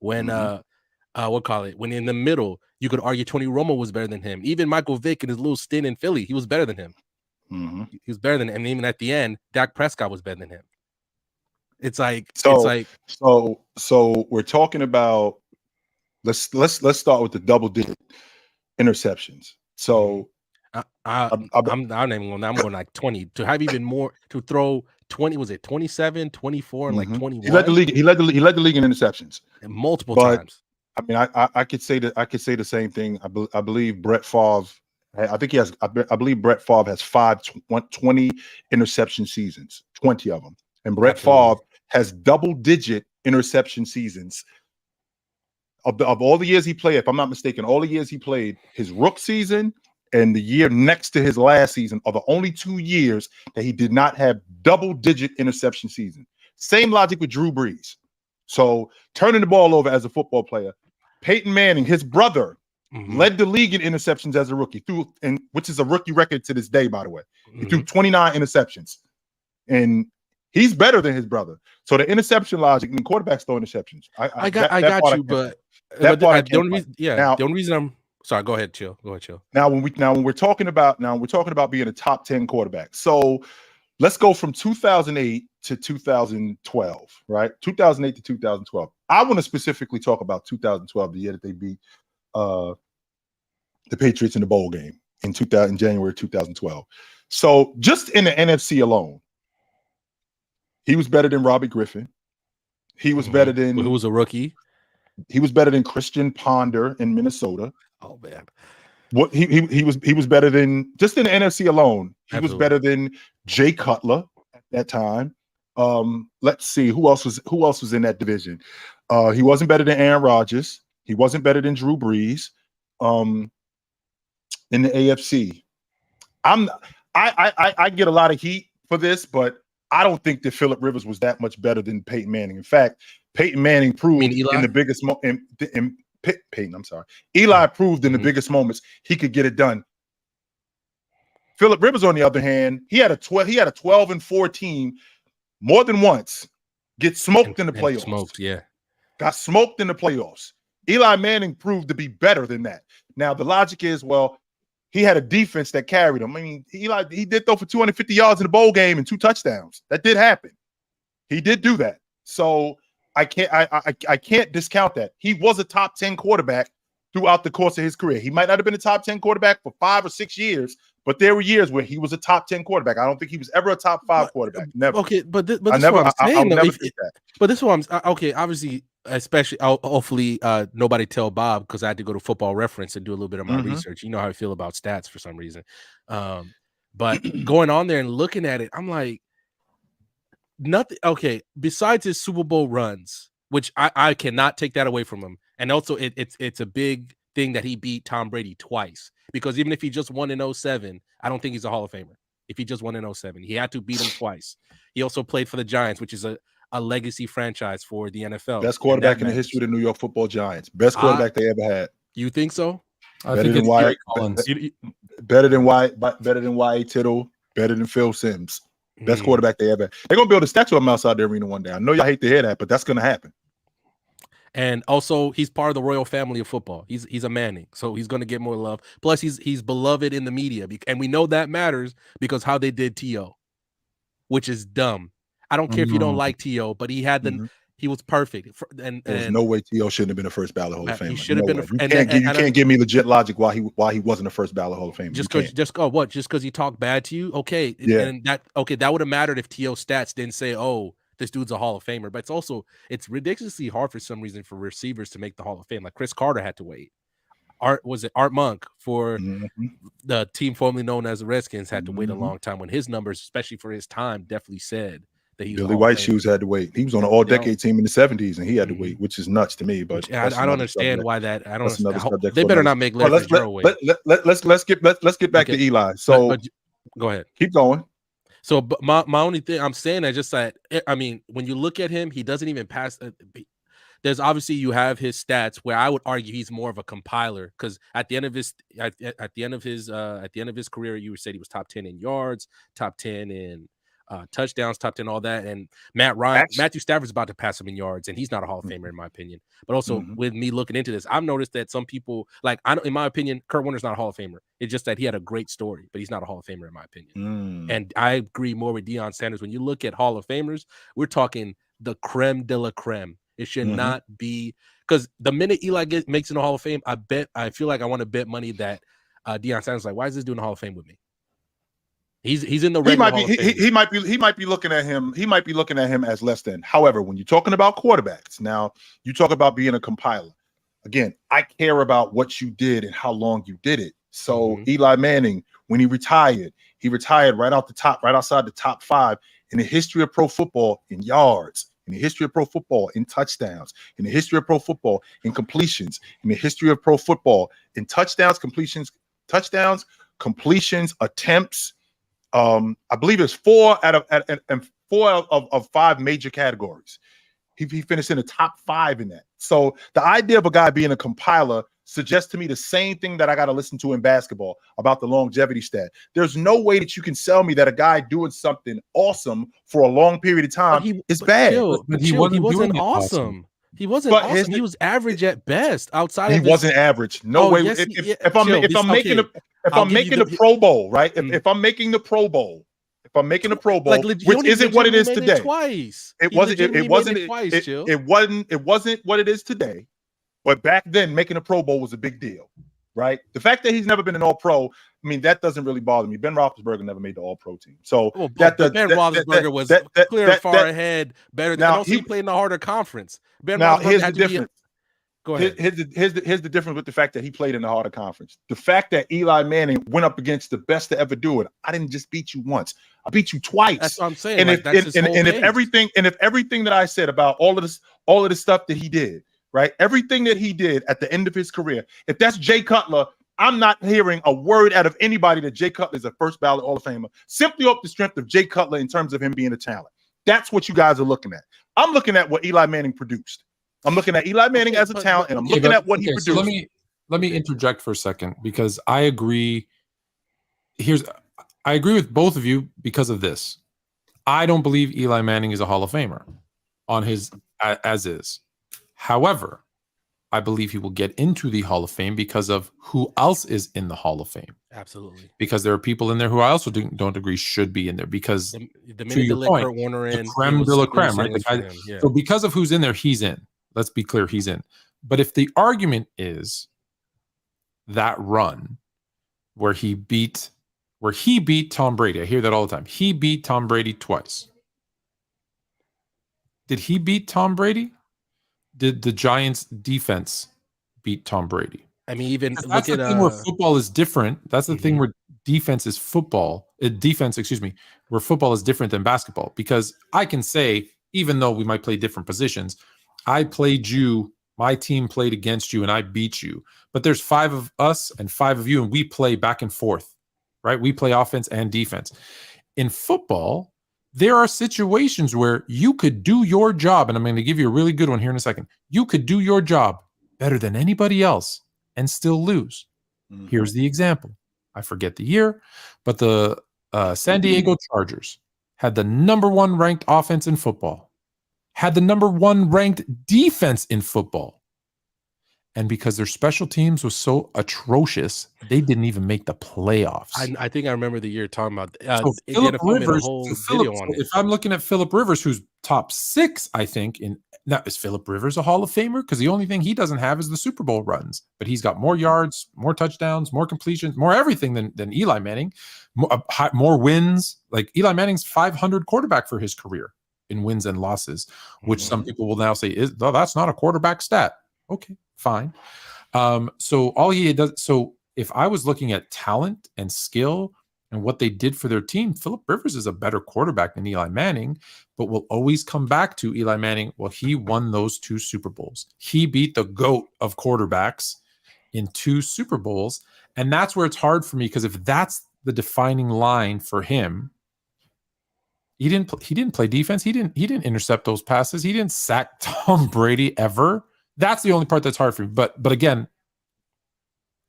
When when in the middle, you could argue Tony Romo was better than him. Even Michael Vick in his little stint in Philly, he was better than him. He was better than him. And even at the end, Dak Prescott was better than him. So we're talking about, let's start with the double-digit interceptions. So I'm going like 20 to have even more, to throw 20, was it 27, 24, and like 21? He led the league. He led the league in interceptions and multiple times. I mean, I could say that. I could say the same thing. I believe Brett Favre. I think he has. I believe Brett Favre has 20 interception seasons, 20 of them, and Brett Favre has double-digit interception seasons. Of all the years he played, if I'm not mistaken, all the years he played, his rook season and the year next to his last season are the only 2 years that he did not have double-digit interception season. Same logic with Drew Brees. So turning the ball over as a football player, Peyton Manning, his brother, led the league in interceptions as a rookie, which is a rookie record to this day, by the way. He threw 29 interceptions, and he's better than his brother. So the interception logic, and quarterbacks throw interceptions. I got you, but the only reason I'm sorry. Go ahead, Chill. Now when we're talking about being a top 10 quarterback. So let's go from 2008 to 2012, right? 2008 to 2012. I want to specifically talk about 2012, the year that they beat the Patriots in the bowl game in January 2012. So just in the NFC alone, he was better than Robbie Griffin. He was better than who was a rookie. He was better than Christian Ponder in Minnesota. Oh man, what he was better than, just in the NFC alone. He was better than Jay Cutler at that time. Let's see who else was in that division. He wasn't better than Aaron Rodgers. He wasn't better than Drew Brees. In the AFC, I get a lot of heat for this, but I don't think that Phillip Rivers was that much better than Peyton Manning. In fact, Peyton Manning proved in the biggest Eli proved in the biggest moments he could get it done. Phillip Rivers, on the other hand, he had a 12-4 team more than once get smoked in the playoffs. Got smoked in the playoffs. Eli Manning proved to be better than that. Now the logic is, well, he had a defense that carried him. I mean, Eli, he did throw for 250 yards in the bowl game and 2 touchdowns. That did happen. He did do that. So I can't discount that. He was a top 10 quarterback throughout the course of his career. He might not have been a top 10 quarterback for 5 or 6 years, but there were years where he was a top 10 quarterback. I don't think he was ever a top 5 quarterback. Never. Okay, but this is what I'm saying. But this is what I'm okay. Obviously, especially hopefully nobody tell Bob, because I had to go to Football Reference and do a little bit of my research. You know how I feel about stats for some reason. But going on there and looking at it, I'm like, nothing. Okay, besides his Super Bowl runs, which I cannot take that away from him, and also it's a big thing that he beat Tom Brady twice. Because even if he just won in 2007, I don't think he's a Hall of Famer. If he just won in 2007, he had to beat him twice. He also played for the Giants, which is a legacy franchise for the NFL. Best quarterback in the history of the New York Football Giants. Best quarterback they ever had. You think so? I think it's Gary Collins. Better than Y.A. Tittle. Better than Phil Simms. Best quarterback they ever. They're gonna build a statue of him outside the arena one day. I know y'all hate to hear that, but that's gonna happen. And also, he's part of the royal family of football. He's a Manning, so he's going to get more love. Plus, he's beloved in the media, and we know that matters because how they did T.O., which is dumb. I don't care if you don't like T.O., but he had he was perfect. And there's no way T.O. shouldn't have been a first ballot Hall of Famer. He should have been. You can't give me legit logic why he wasn't a first ballot Hall of Famer. Just because he talked bad to you, okay? Yeah. And that would have mattered if T.O. stats didn't say, oh, this dude's a Hall of Famer. But it's ridiculously hard for some reason for receivers to make the Hall of Fame. Like Chris Carter had to wait. Art Monk for the team formerly known as the Redskins had to wait a long time when his numbers, especially for his time, definitely said that he was Billy White Shoes had to wait. He was on an all-decade team in the 70s, and he had to wait, which is nuts to me. But I don't understand why that. I don't understand. They better not make Larry wait. Let's get back to Eli. So go ahead. Keep going. So my only thing I'm saying is just that, I mean, when you look at him, he doesn't even pass. There's obviously you have his stats where I would argue he's more of a compiler because at the end of his career, you would say he was top 10 in yards, top 10 in touchdowns, top 10, all that. And Matthew Stafford's about to pass him in yards, and he's not a Hall of Famer in my opinion. But also with me looking into this, I've noticed that some people in my opinion, Kurt Warner's not a Hall of Famer. It's just that he had a great story, but he's not a Hall of Famer in my opinion. And I agree more with Deion Sanders. When you look at Hall of Famers, we're talking the creme de la creme. It should not be because the minute Eli makes it in the Hall of Fame, I feel like I want to bet money that Deion Sanders like, why is this doing the Hall of Fame with me? He's in the regular Hall of Fame. He might be looking at him. He might be looking at him as less than. However, when you're talking about quarterbacks, now you talk about being a compiler. Again, I care about what you did and how long you did it. So Eli Manning, when he retired right outside the top 5 in the history of pro football in yards, in the history of pro football in touchdowns, in the history of pro football in completions, in the history of pro football in touchdowns, completions, attempts. I believe it's 4 out of 5 major categories. He finished in the top 5 in that. So the idea of a guy being a compiler suggests to me the same thing that I got to listen to in basketball about the longevity stat. There's no way that you can sell me that a guy doing something awesome for a long period of time is bad. But he wasn't awesome. He wasn't awesome. He was average at best. He wasn't average. No way. If I'm making the Pro Bowl, right? If I'm making the Pro Bowl, which isn't what it is today. It wasn't what it is today. But back then, making a Pro Bowl was a big deal, right? The fact that he's never been an All-Pro, I mean, that doesn't really bother me. Ben Roethlisberger never made the All-Pro team. So Ben Roethlisberger was clear far ahead, better than he played in a harder conference. Here's the difference. Go ahead. Here's the difference with the fact that he played in the harder conference. The fact that Eli Manning went up against the best to ever do it. I didn't just beat you once. I beat you twice. That's what I'm saying. And if everything that I said about all of this stuff that he did, right? Everything that he did at the end of his career. If that's Jay Cutler, I'm not hearing a word out of anybody that Jay Cutler is a first ballot Hall of Famer, simply off the strength of Jay Cutler in terms of him being a talent. That's what you guys are looking at. I'm looking at what Eli Manning produced. I'm looking at Eli Manning as a talent, and I'm looking at what he produced. So let me interject for a second because I agree. I agree with both of you because of this. I don't believe Eli Manning is a Hall of Famer on his as is. However, I believe he will get into the Hall of Fame because of who else is in the Hall of Fame. Absolutely. Because there are people in there who I also don't agree should be in there because the minute you let Kurt Warner in, creme de la creme, right? So because of who's in there, he's in. Let's be clear, he's in. But if the argument is that run where he beat Tom Brady, I hear that all the time. He beat Tom Brady twice. Did he beat Tom Brady? Did the Giants defense beat Tom Brady? I mean, even that's the thing where football is different. That's the thing where defense is football. Where football is different than basketball. Because I can say, even though we might play different positions, I played you, my team played against you, and I beat you. But there's 5 of us and 5 of you, and we play back and forth, right? We play offense and defense. In football, there are situations where you could do your job, and I'm going to give you a really good one here in a second. You could do your job better than anybody else and still lose. Here's the example. I forget the year, but the San Diego Chargers, had the number 1 ranked offense in football, had the number 1 ranked defense in football. And because their special teams was so atrocious, they didn't even make the playoffs. I think I remember the year talking about so Philip Rivers. If I'm looking at Philip Rivers, who's top 6, I think, now is Philip Rivers a Hall of Famer? Because the only thing he doesn't have is the Super Bowl runs, but he's got more yards, more touchdowns, more completions, more everything than Eli Manning, more wins. Like Eli Manning's 500 quarterback for his career in wins and losses, which some people will now say that's not a quarterback stat. Okay, fine. So all he does. So if I was looking at talent and skill and what they did for their team, Philip Rivers is a better quarterback than Eli Manning, but we'll always come back to Eli Manning. Well, he won those 2 Super Bowls. He beat the GOAT of quarterbacks in 2 Super Bowls. And that's where it's hard for me, because if that's the defining line for him, he didn't play defense. He didn't intercept those passes. He didn't sack Tom Brady ever. That's the only part that's hard for me. But again,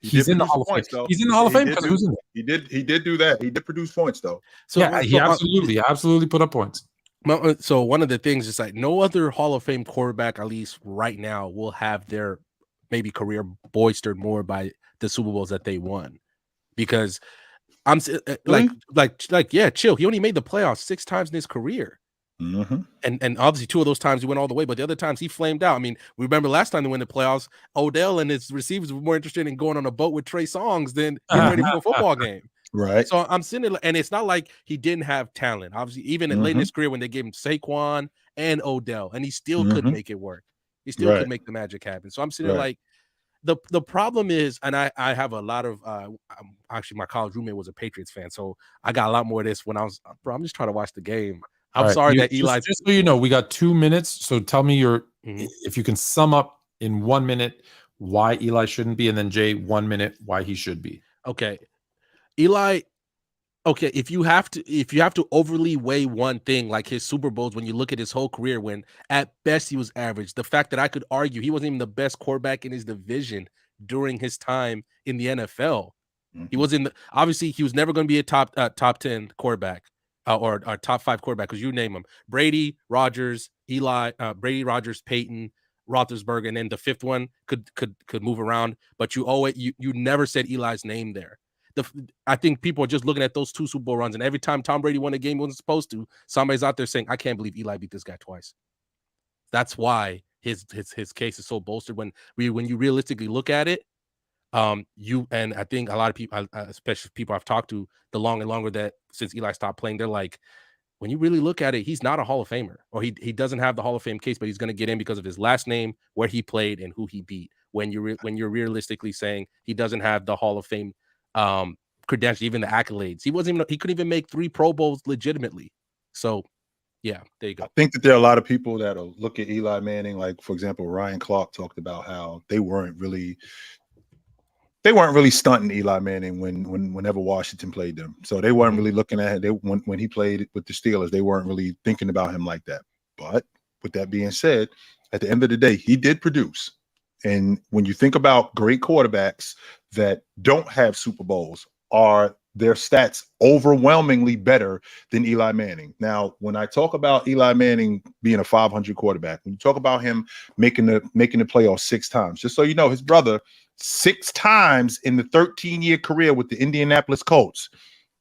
he's in the Hall of Fame. He's in the Hall of Fame because who's in there? He did do that. He did produce points though. So yeah, he absolutely put up points. So one of the things is like no other Hall of Fame quarterback, at least right now, will have their maybe career bolstered more by the Super Bowls that they won. Because I'm like yeah, chill. He only made the playoffs 6 times in his career. Mm-hmm. And obviously 2 of those times he went all the way, but the other times he flamed out. I mean, we remember last time they went to playoffs, Odell and his receivers were more interested in going on a boat with Trey Songz than getting ready for a football game. Right. So I'm sitting there, and it's not like he didn't have talent. Obviously, even late in his career when they gave him Saquon and Odell, and he still couldn't make it work. He still couldn't make the magic happen. So I'm sitting there like the problem is, and I have a lot of actually my college roommate was a Patriots fan, so I got a lot more of this when I was I'm just trying to watch the game. I'm sorry that Eli. Just so you know, we got 2 minutes. So tell me if you can sum up in 1 minute why Eli shouldn't be, and then Jay 1 minute why he should be. Okay, Eli. Okay, if you have to overly weigh one thing like his Super Bowls, when you look at his whole career, when at best he was average, the fact that I could argue he wasn't even the best quarterback in his division during his time in the NFL. He wasn't. Obviously, he was never going to be a top 10 quarterback. Or top 5 quarterback, because you name them: Brady, Rodgers, Eli, Brady, Rodgers, Peyton, Roethlisberger, and then the 5th one could move around. But you never said Eli's name there. I think people are just looking at those 2 Super Bowl runs, and every time Tom Brady won a game he wasn't supposed to, somebody's out there saying, "I can't believe Eli beat this guy twice." That's why his case is so bolstered when you realistically look at it. And I think a lot of people, especially people I've talked to, the longer that since Eli stopped playing, they're like, when you really look at it, he's not a Hall of Famer, or he doesn't have the Hall of Fame case, but he's going to get in because of his last name, where he played, and who he beat. When you're realistically saying he doesn't have the Hall of Fame credentials, even the accolades, he couldn't even make 3 Pro Bowls legitimately. So yeah, there you go. I think that there are a lot of people that'll look at Eli Manning, like for example, Ryan Clark talked about how they weren't really stunting Eli Manning whenever Washington played them. So they weren't really looking at it. When he played with the Steelers, they weren't really thinking about him like that. But with that being said, at the end of the day, he did produce. And when you think about great quarterbacks that don't have Super Bowls, are their stats overwhelmingly better than Eli Manning. Now, when I talk about Eli Manning being a 500 quarterback, when you talk about him making the playoffs 6 times, just so you know, his brother 6 times in the 13-year career with the Indianapolis Colts,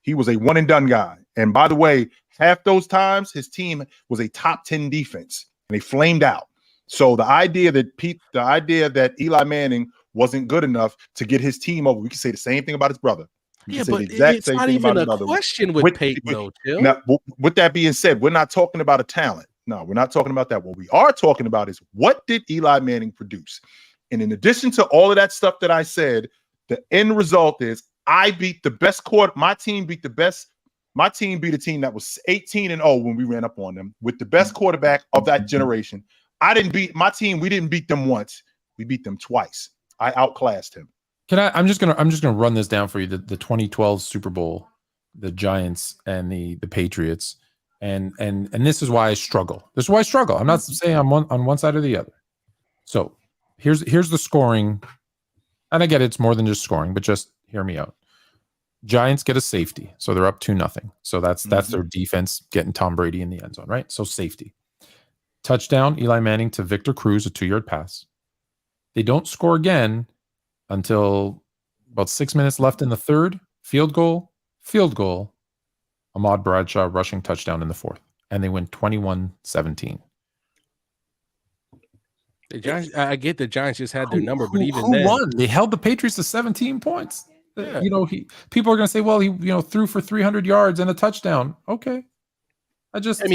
he was a one-and-done guy. And by the way, half those times his team was a top 10 defense, and they flamed out. So the idea that Eli Manning wasn't good enough to get his team over, we can say the same thing about his brother. Yeah, but it's not even a question with Peyton, though, Chill. Now, with that being said, we're not talking about a talent. No, we're not talking about that. What we are talking about is, what did Eli Manning produce? And in addition to all of that stuff that I said, the end result is I beat the best quarter. My team beat a team that was 18-0 when we ran up on them with the best quarterback of that generation. I didn't beat my team. We didn't beat them once. We beat them twice. I outclassed him. I'm just gonna run this down for you. The 2012 Super Bowl, the Giants and the Patriots, and this is why I struggle. This is why I struggle. I'm not saying I'm on one side or the other. So here's the scoring, and I get it's more than just scoring, but just hear me out. Giants get a safety, so they're up 2-0. So that's their defense getting Tom Brady in the end zone, right? So safety. Touchdown, Eli Manning to Victor Cruz, a 2-yard pass. They don't score again until about 6 minutes left in the third. Field goal. Ahmad Bradshaw rushing touchdown in the fourth. And they win 21-17. The Giants, I get the Giants just had their number, but even who then, won? They held the Patriots to 17 points. Yeah. People are going to say, well, he threw for 300 yards and a touchdown. Okay. That's why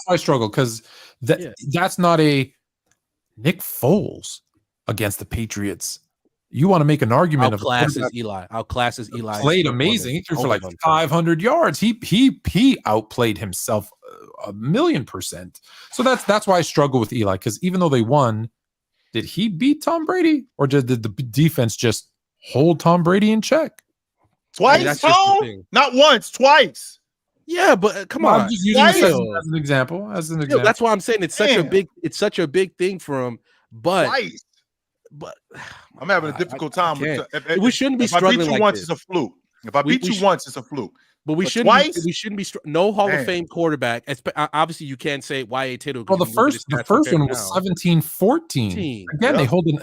I struggle, because that's not a Nick Foles against the Patriots. You want to make an argument of class is Eli. How class is Eli? Played amazing. He threw for like 500 yards. He outplayed himself 1,000,000%. So that's why I struggle with Eli, because even though they won, did he beat Tom Brady, or did the defense just hold Tom Brady in check? Twice, not once, twice. Yeah, but come on. I'm just using this as an example. That's why I'm saying it's such a big thing for him. But twice. But I'm having a difficult time with we shouldn't be struggling. If I beat you once, it's a fluke. If I beat you once, it's a fluke. But we shouldn't be no Hall of Fame quarterback. Obviously, you can't say Y.A. Tittle. Well, the first one was 17-14. Again,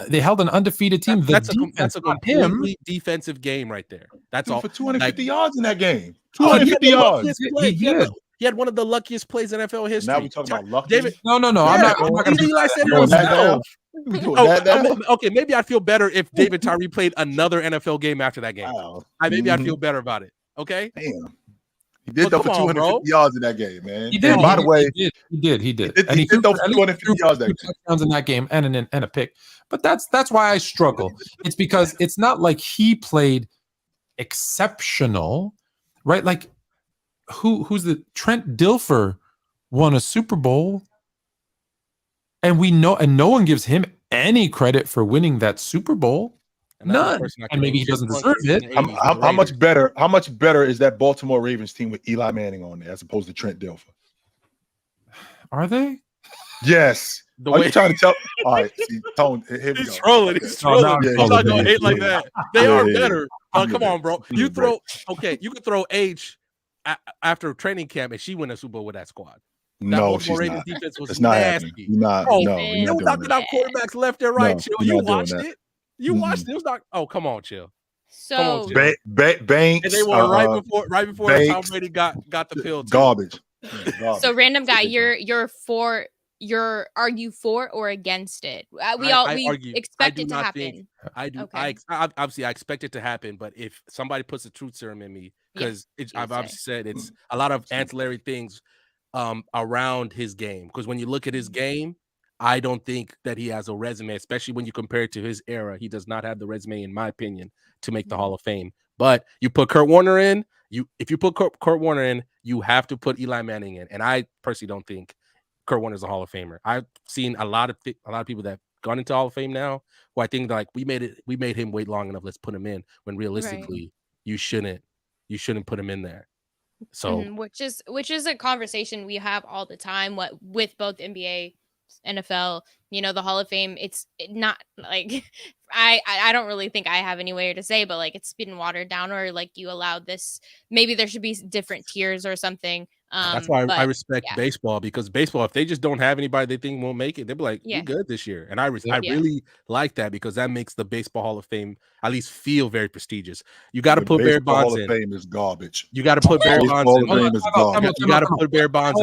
they held an undefeated team. That's a completely defensive game right there. That's all for 250 yards in that game. 250 yards. He had one of the luckiest plays in NFL history. Now we talking about lucky. David, no. I'm not going to. Eli said okay, maybe I'd feel better if David Tyree played another NFL game after that game. Wow. Maybe I'd feel better about it. Okay. Damn. He did throw for 250 yards in that game, man. He did. By the way, he did. And he did throw for 250 yards that touchdowns in that game and a pick. But that's why I struggle. It's because it's not like he played exceptional, right? Like who's the Trent Dilfer won a Super Bowl, and no one gives him any credit for winning that Super Bowl. None. And maybe he doesn't deserve it. How much better is that Baltimore Ravens team with Eli Manning on there as opposed to Trent Dilfer? Are they? Yes. Are you trying to tell? All right, see, Tone, here we go. He's trolling. He's not gonna hate like that. They are better. Come on, bro. You could throw H after training camp, and she win a Super Bowl with that squad. No, she's not. Defense was it's not nasty. Happening. No, knocking out quarterbacks left and right. Chill. You watched it. You watched it. It was not. Oh, come on, Chill. So Banks. And they were right before Tom Brady got the pill. Garbage. So random guy, are you for or against it? We expect it to happen. I do. Okay. I expect it to happen, but if somebody puts a truth serum in me, because I've obviously said it's a lot of ancillary things around his game. Because when you look at his game, I don't think that he has a resume, especially when you compare it to his era. He does not have the resume, in my opinion, to make the Hall of Fame. But you put Kurt Warner in, if you put Kurt Warner in, you have to put Eli Manning in. And I personally don't think Kurt Warner's a Hall of Famer. I've seen a lot of people that have gone into Hall of Fame now who I think like we made him wait long enough. Let's put him in, when realistically you shouldn't put him in there. So which is a conversation we have all the time with both NBA, NFL, the Hall of Fame. It's not like I don't really think I have anywhere to say, but like it's been watered down, or like you allowed this. Maybe there should be different tiers or something. That's why I respect baseball, because baseball, if they just don't have anybody they think won't make it, they'll be like, "You're good this year." And I really like that, because that makes the Baseball Hall of Fame at least feel very prestigious. You got to put Barry Bonds in. Hall of Fame is garbage. You got to put Barry Bonds in. You got to put Barry Bonds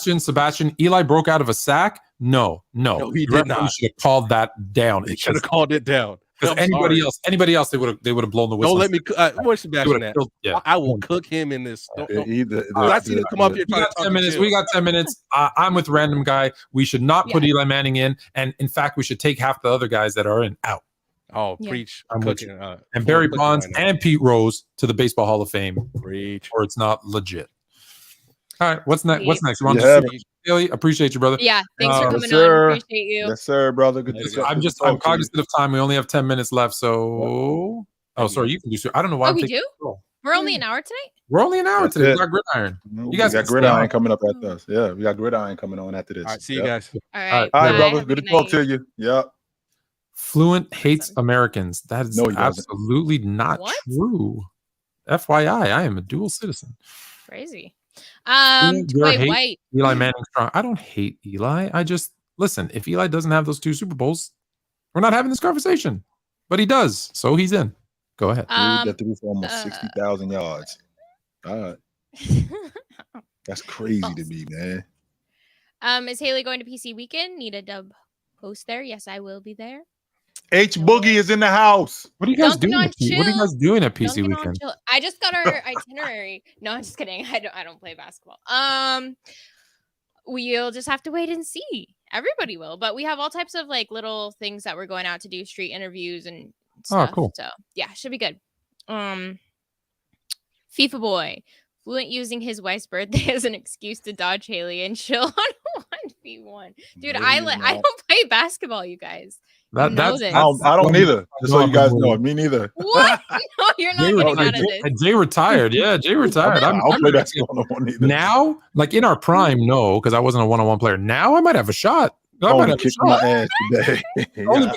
in. Sebastian, Eli broke out of a sack. No, he did not. Should have called that down. He should have called it down. Because anybody else, they would have blown the whistle. Don't let me. Where's Sebastian at? I will cook him in this. I see him come up here. We got 10 minutes. We got 10 minutes. I'm with random guy. We should not put Eli Manning in, and in fact, we should take half the other guys that are in out. Oh, preach! I'm cooking. And Barry Bonds and Pete Rose to the Baseball Hall of Fame. Preach, or it's not legit. All right, what's next? You want to Hailey, appreciate you, brother. Yeah, thanks for coming on. Appreciate you. Yes, sir, brother. Good to see you. I'm cognizant of time. We only have 10 minutes left, so sorry, you can do so. I don't know why. We do. We're only an hour tonight. We're only an hour today. We got Gridiron. You guys got Gridiron coming up after us. Yeah, we got Gridiron coming on after this. All right, see you guys. All right, brother. Good to talk to you. Yep. Fluent hates Americans. That is absolutely not true. FYI, I am a dual citizen. Crazy. White. Eli Manning strong. I don't hate Eli. I just listen. If Eli doesn't have those 2 Super Bowls, we're not having this conversation. But he does, so he's in. Go ahead. That threw for almost 60,000 yards. All right. That's crazy to me, man. Is Hailey going to PC weekend? Need a dub host there? Yes, I will be there. H Boogie is in the house. What are you guys doing? What are you guys doing at PC weekend? I just got our itinerary. No, I'm just kidding. I don't play basketball. We'll just have to wait and see. Everybody will, but we have all types of like little things that we're going out to do, street interviews and stuff. Oh, cool. So yeah, should be good. FIFA boy. Fluent using his wife's birthday as an excuse to dodge Hailey and chill on 1v1. Dude, I don't play basketball, you guys. I don't either. Just so you guys know, me neither. What? No, you're not getting out of this. Jay retired. Yeah, Jay retired. I'll play basketball no more neither. Now, like in our prime, no, because I wasn't a one-on-one player. Now I might have a shot. I might have kick my ass today.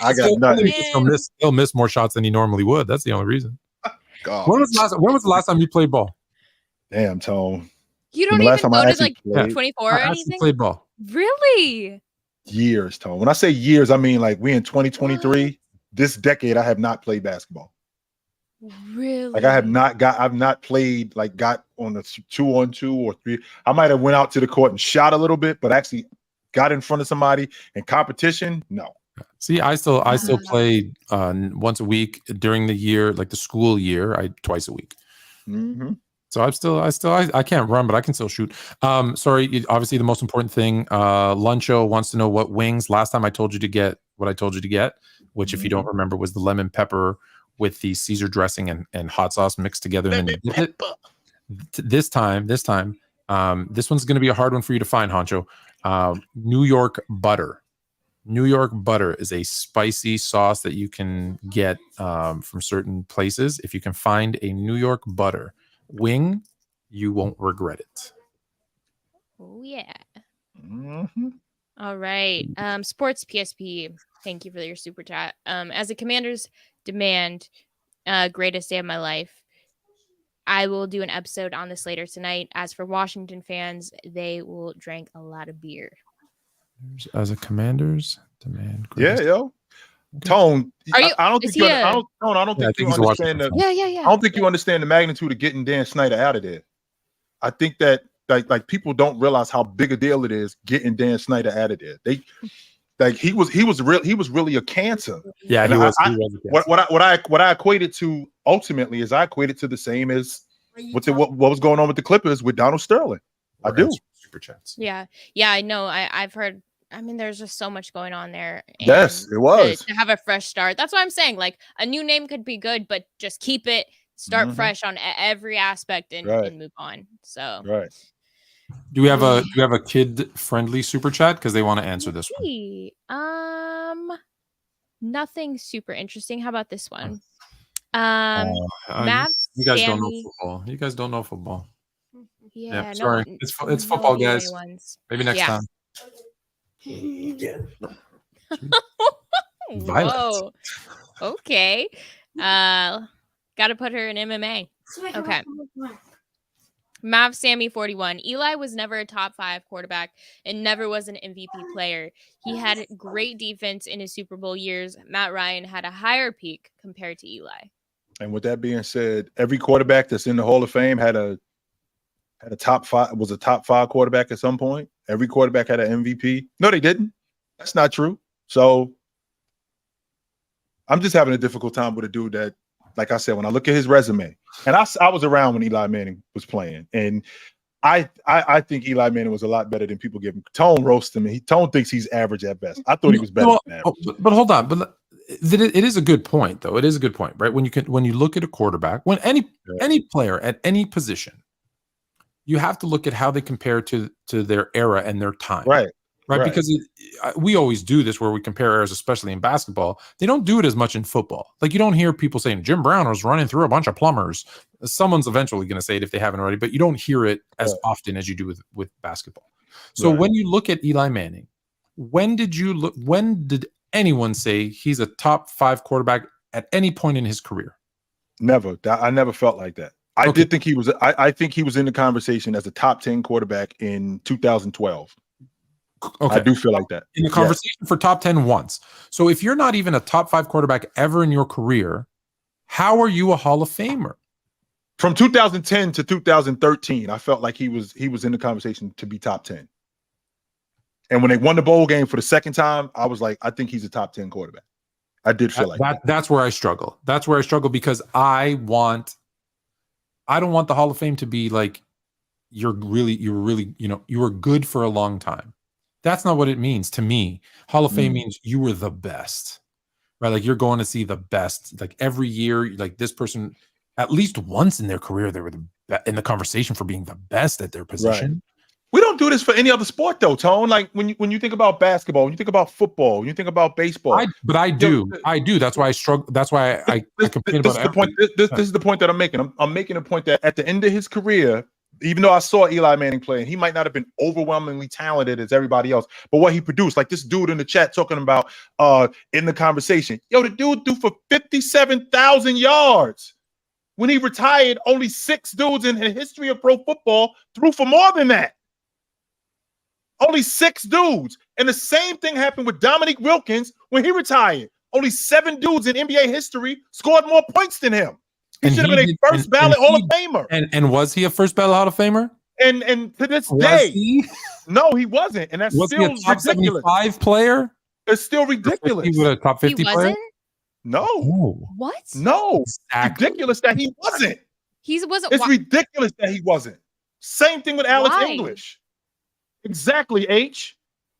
I got nothing. He'll miss more shots than he normally would. That's the only reason. When was the last time you played ball? Damn, Tone. You don't even go to like 24 or anything? Played ball. Really? Years, Tone. When I say years, I mean like we in 2023. This decade, I have not played basketball. Really? Like I've not played like got on a 2-on-2 or 3. I might have went out to the court and shot a little bit, but actually got in front of somebody in competition. No. See, I still play once a week during the year, like the school year. Twice a week. Mm-hmm. So I can't run, but I can still shoot. Sorry, obviously the most important thing. Luncho wants to know what wings. Last time I told you to get what I told you to get, which if you don't remember was the lemon pepper with the Caesar dressing and hot sauce mixed together. And then you dip it. This time, this one's going to be a hard one for you to find, Honcho. New York butter. New York butter is a spicy sauce that you can get from certain places. If you can find a New York butter wing, you won't regret it. Oh yeah. Mm-hmm. All right. Sports PSP. Thank you for your super chat. As a Commanders demand, greatest day of my life. I will do an episode on this later tonight. As for Washington fans, they will drink a lot of beer. As a Commanders demand. Yeah, yo. Tone, I don't think you understand the. Yeah. I don't think you understand the magnitude of getting Dan Snyder out of there. I think that like people don't realize how big a deal it is getting Dan Snyder out of there. He was really a cancer. Yeah, and he was. What I equated to ultimately is I equated to the same as what was going on with the Clippers with Donald Sterling. I do. Super chats. Yeah, I know. I've heard. I mean, there's just so much going on there. Yes, it was. To have a fresh start. That's what I'm saying. Like, a new name could be good, but just keep it, start fresh on every aspect and move on. So, right. Do we have a kid-friendly super chat? Because they want to answer this one. Nothing super interesting. How about this one? You guys don't know football. You guys don't know football. Yeah, sorry. It's football, guys. Maybe next time. Whoa. Okay. Gotta put her in MMA. Okay. Mav Sammy 41. Eli was never a top 5 quarterback and never was an MVP player. He had great defense in his Super Bowl years. Matt Ryan had a higher peak compared to Eli. And with that being said, every quarterback that's in the Hall of Fame had a top 5, was a top 5 quarterback at some point. Every quarterback had an MVP. No, they didn't. That's not true. So I'm just having a difficult time with a dude that, like I said, when I look at his resume, and I was around when Eli Manning was playing, and I think Eli Manning was a lot better than people give him. Tone roasts him. Tone thinks he's average at best. I thought he was better than average. But hold on. But it is a good point, though. It is a good point, right? When you look at a quarterback, when any player at any position, you have to look at how they compare to their era and their time. Right. Because we always do this where we compare eras, especially in basketball. They don't do it as much in football. Like, you don't hear people saying Jim Brown was running through a bunch of plumbers. Someone's eventually going to say it if they haven't already, but you don't hear it as often as you do with basketball. So when you look at Eli Manning, when did anyone say he's a top 5 quarterback at any point in his career? Never. I never felt like that. I did think he was. I think he was in the conversation as a top 10 quarterback in 2012. Okay. I do feel like that. In the conversation for top 10 once. So if you're not even a top 5 quarterback ever in your career, how are you a Hall of Famer? From 2010 to 2013, I felt like he was in the conversation to be top 10. And when they won the bowl game for the second time, I was like, I think he's a top 10 quarterback. I did feel like that. That's where I struggle. That's where I struggle because I don't want the Hall of Fame to be like you're really, you were good for a long time. That's not what it means to me. Hall of Fame means you were the best, right? Like you're going to see the best. Like every year, like this person, at least once in their career, they were in the conversation for being the best at their position. Right. We don't do this for any other sport, though, Tone. Like when you think about basketball, when you think about football, when you think about baseball. I do. That's why I struggle. That's why I complain about everything. This is the point that I'm making. I'm making a point that at the end of his career, even though I saw Eli Manning play, and he might not have been overwhelmingly talented as everybody else, but what he produced, like this dude in the chat talking about in the conversation, the dude threw for 57,000 yards. When he retired, only 6 dudes in the history of pro football threw for more than that. Only 6 dudes. And the same thing happened with Dominique Wilkins when he retired. Only 7 dudes in NBA history scored more points than him. He should have been a first ballot Hall of Famer. And was he a first ballot Hall of Famer? And to this day, no, he wasn't. And that's was still he a top ridiculous. 75 player? It's still ridiculous. He was a top 50 player? No. Ooh. What? No. Exactly. Ridiculous that he wasn't. He wasn't. It's ridiculous that he wasn't. Same thing with Alex English. Exactly, H.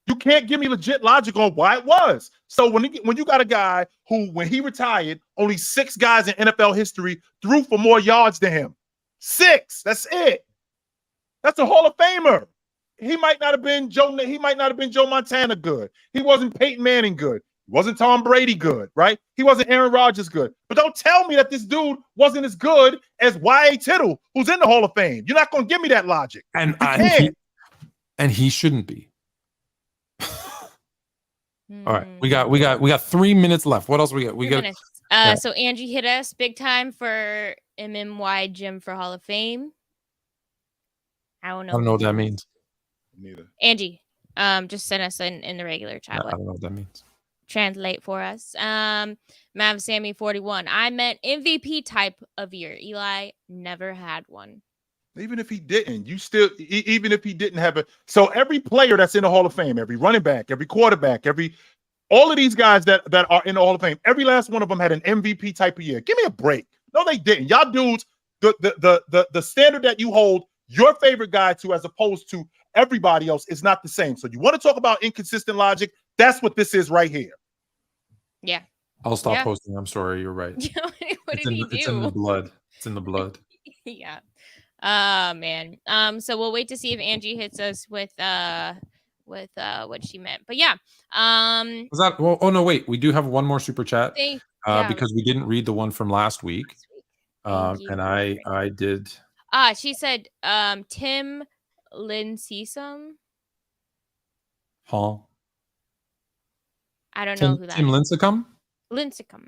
You can't give me legit logic on why it was. So when you got a guy who, when he retired, only 6 guys in NFL history threw for more yards than him. 6. That's it. That's a Hall of Famer. He might not have been Joe Montana good. He wasn't Peyton Manning good. He wasn't Tom Brady good, right? He wasn't Aaron Rodgers good. But don't tell me that this dude wasn't as good as Y.A. Tittle, who's in the Hall of Fame. You're not going to give me that logic. And he shouldn't be. All right, we got 3 minutes left. What else we got? We got. So Angie hit us big time for MMY Gym for Hall of Fame. I don't know what that means. Neither. Angie, just send us in the regular chat. I don't know what that means. Translate for us. Mav Sammy 41. I meant MVP type of year. Eli never had one. Even if he didn't, even if he didn't have it. So every player that's in the Hall of Fame, every running back, every quarterback, all of these guys that are in the Hall of Fame, every last one of them had an MVP type of year. Give me a break. No, they didn't. Y'all dudes, the standard that you hold your favorite guy to as opposed to everybody else is not the same. So you want to talk about inconsistent logic? That's what this is right here. Yeah. I'll stop posting. I'm sorry. You're right. What did he do? It's in the blood. It's in the blood. Yeah. Man. So we'll wait to see if Angie hits us with what she meant. But yeah. Was that oh no, wait. We do have one more super chat. Because we didn't read the one from last week. And I did. She said Tim Lincecum. Huh? I don't know who that Tim Lincecum? Lincecum.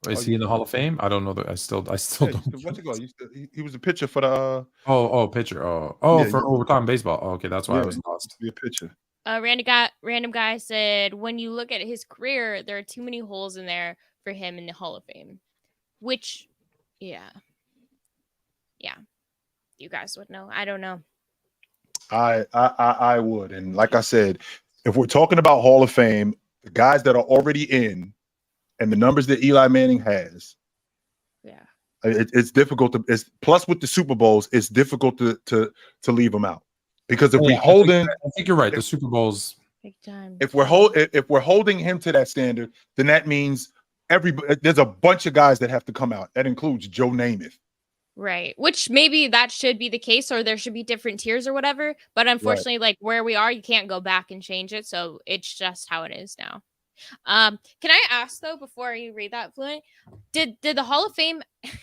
Is he in the Hall of Fame? I don't know that. I still don't. What's it called? He was a pitcher for the. Pitcher. We're talking baseball. Oh, okay, that's why I was lost. Be a pitcher. Random guy said, when you look at his career, there are too many holes in there for him in the Hall of Fame. Which, yeah, you guys would know. I don't know. I would, and like I said, if we're talking about Hall of Fame, the guys that are already in. And the numbers that Eli Manning has, it's difficult to. Plus with the Super Bowls, it's difficult to leave them out because if I think you're right. The Super Bowls, big time. If we're holding him to that standard, then that means there's a bunch of guys that have to come out. That includes Joe Namath. Right. Which maybe that should be the case, or there should be different tiers or whatever. But unfortunately, like where we are, you can't go back and change it. So it's just how it is now. Can I ask though, before you read that, Fluent, did the Hall of Fame,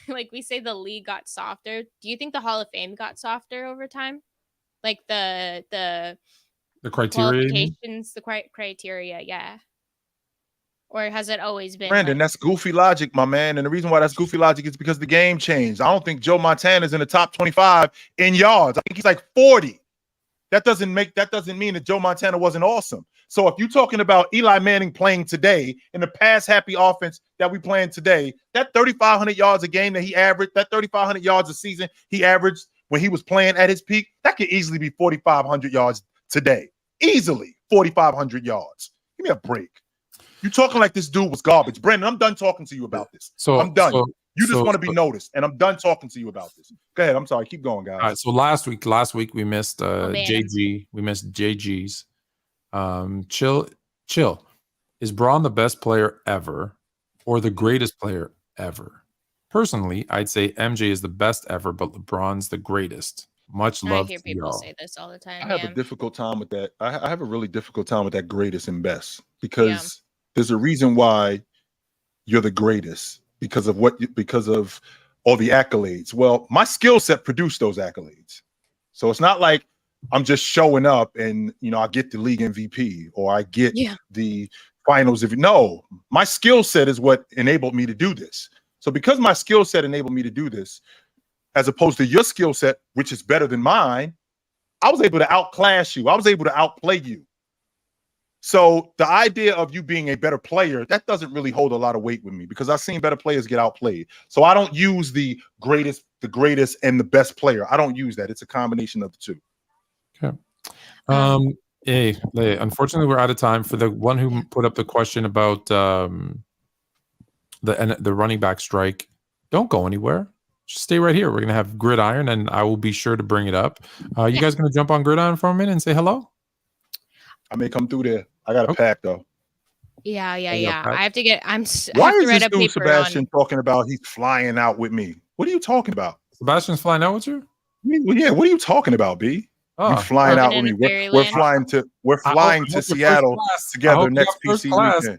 like we say the league got softer, do you think the Hall of Fame got softer over time? Like the criteria, qualifications, the criteria, yeah. Or has it always been? Brandon, that's goofy logic, my man. And the reason why that's goofy logic is because the game changed. I don't think Joe Montana's in the top 25 in yards. I think he's like 40. That doesn't mean that Joe Montana wasn't awesome. So if you're talking about Eli Manning playing today in the pass-happy offense that we playing today, that 3,500 yards a game that he averaged, that 3,500 yards a season he averaged when he was playing at his peak, that could easily be 4,500 yards today. Easily 4,500 yards. Give me a break. You're talking like this dude was garbage. Brandon, I'm done talking to you about this. I'm done. You just want to be noticed, and I'm done talking to you about this. Go ahead. I'm sorry. Keep going, guys. All right. So last week we missed JG. We missed JG's. Chill. Is Braun the best player ever or the greatest player ever? Personally, I'd say MJ is the best ever, but LeBron's the greatest. Much love. I hear people say this all the time. I have a difficult time with that. I have a really difficult time with that greatest and best because there's a reason why you're the greatest because of all the accolades. Well, my skill set produced those accolades. So it's not like I'm just showing up and, I get the league MVP or I get the finals. No, my skill set is what enabled me to do this. So because my skill set enabled me to do this, as opposed to your skill set, which is better than mine, I was able to outclass you. I was able to outplay you. So the idea of you being a better player, that doesn't really hold a lot of weight with me because I've seen better players get outplayed. So I don't use the greatest, and the best player. I don't use that. It's a combination of the two. Okay. Hey, unfortunately, we're out of time. For the one who put up the question about the running back strike, don't go anywhere. Just stay right here. We're gonna have Gridiron, and I will be sure to bring it up. You guys gonna jump on Gridiron for a minute and say hello? I may come through there. I got a pack though. Yeah. I have to get. Why is this dude Sebastian talking about he's flying out with me? What are you talking about? Sebastian's flying out with you? What are you talking about, B? You flying out with me? We're flying to Seattle together next PC weekend.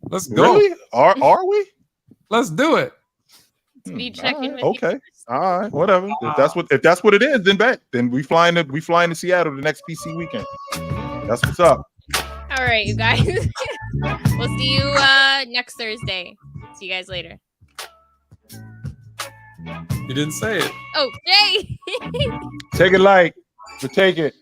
Let's go. Really? Are we? Let's do it. Speed checking. Okay. All right. Whatever. If that's what it is, then bet. Then we flying to Seattle the next PC weekend. That's what's up. All right, you guys. We'll see you next Thursday. See you guys later. You didn't say it. Oh, Jay. Take it light. But take it.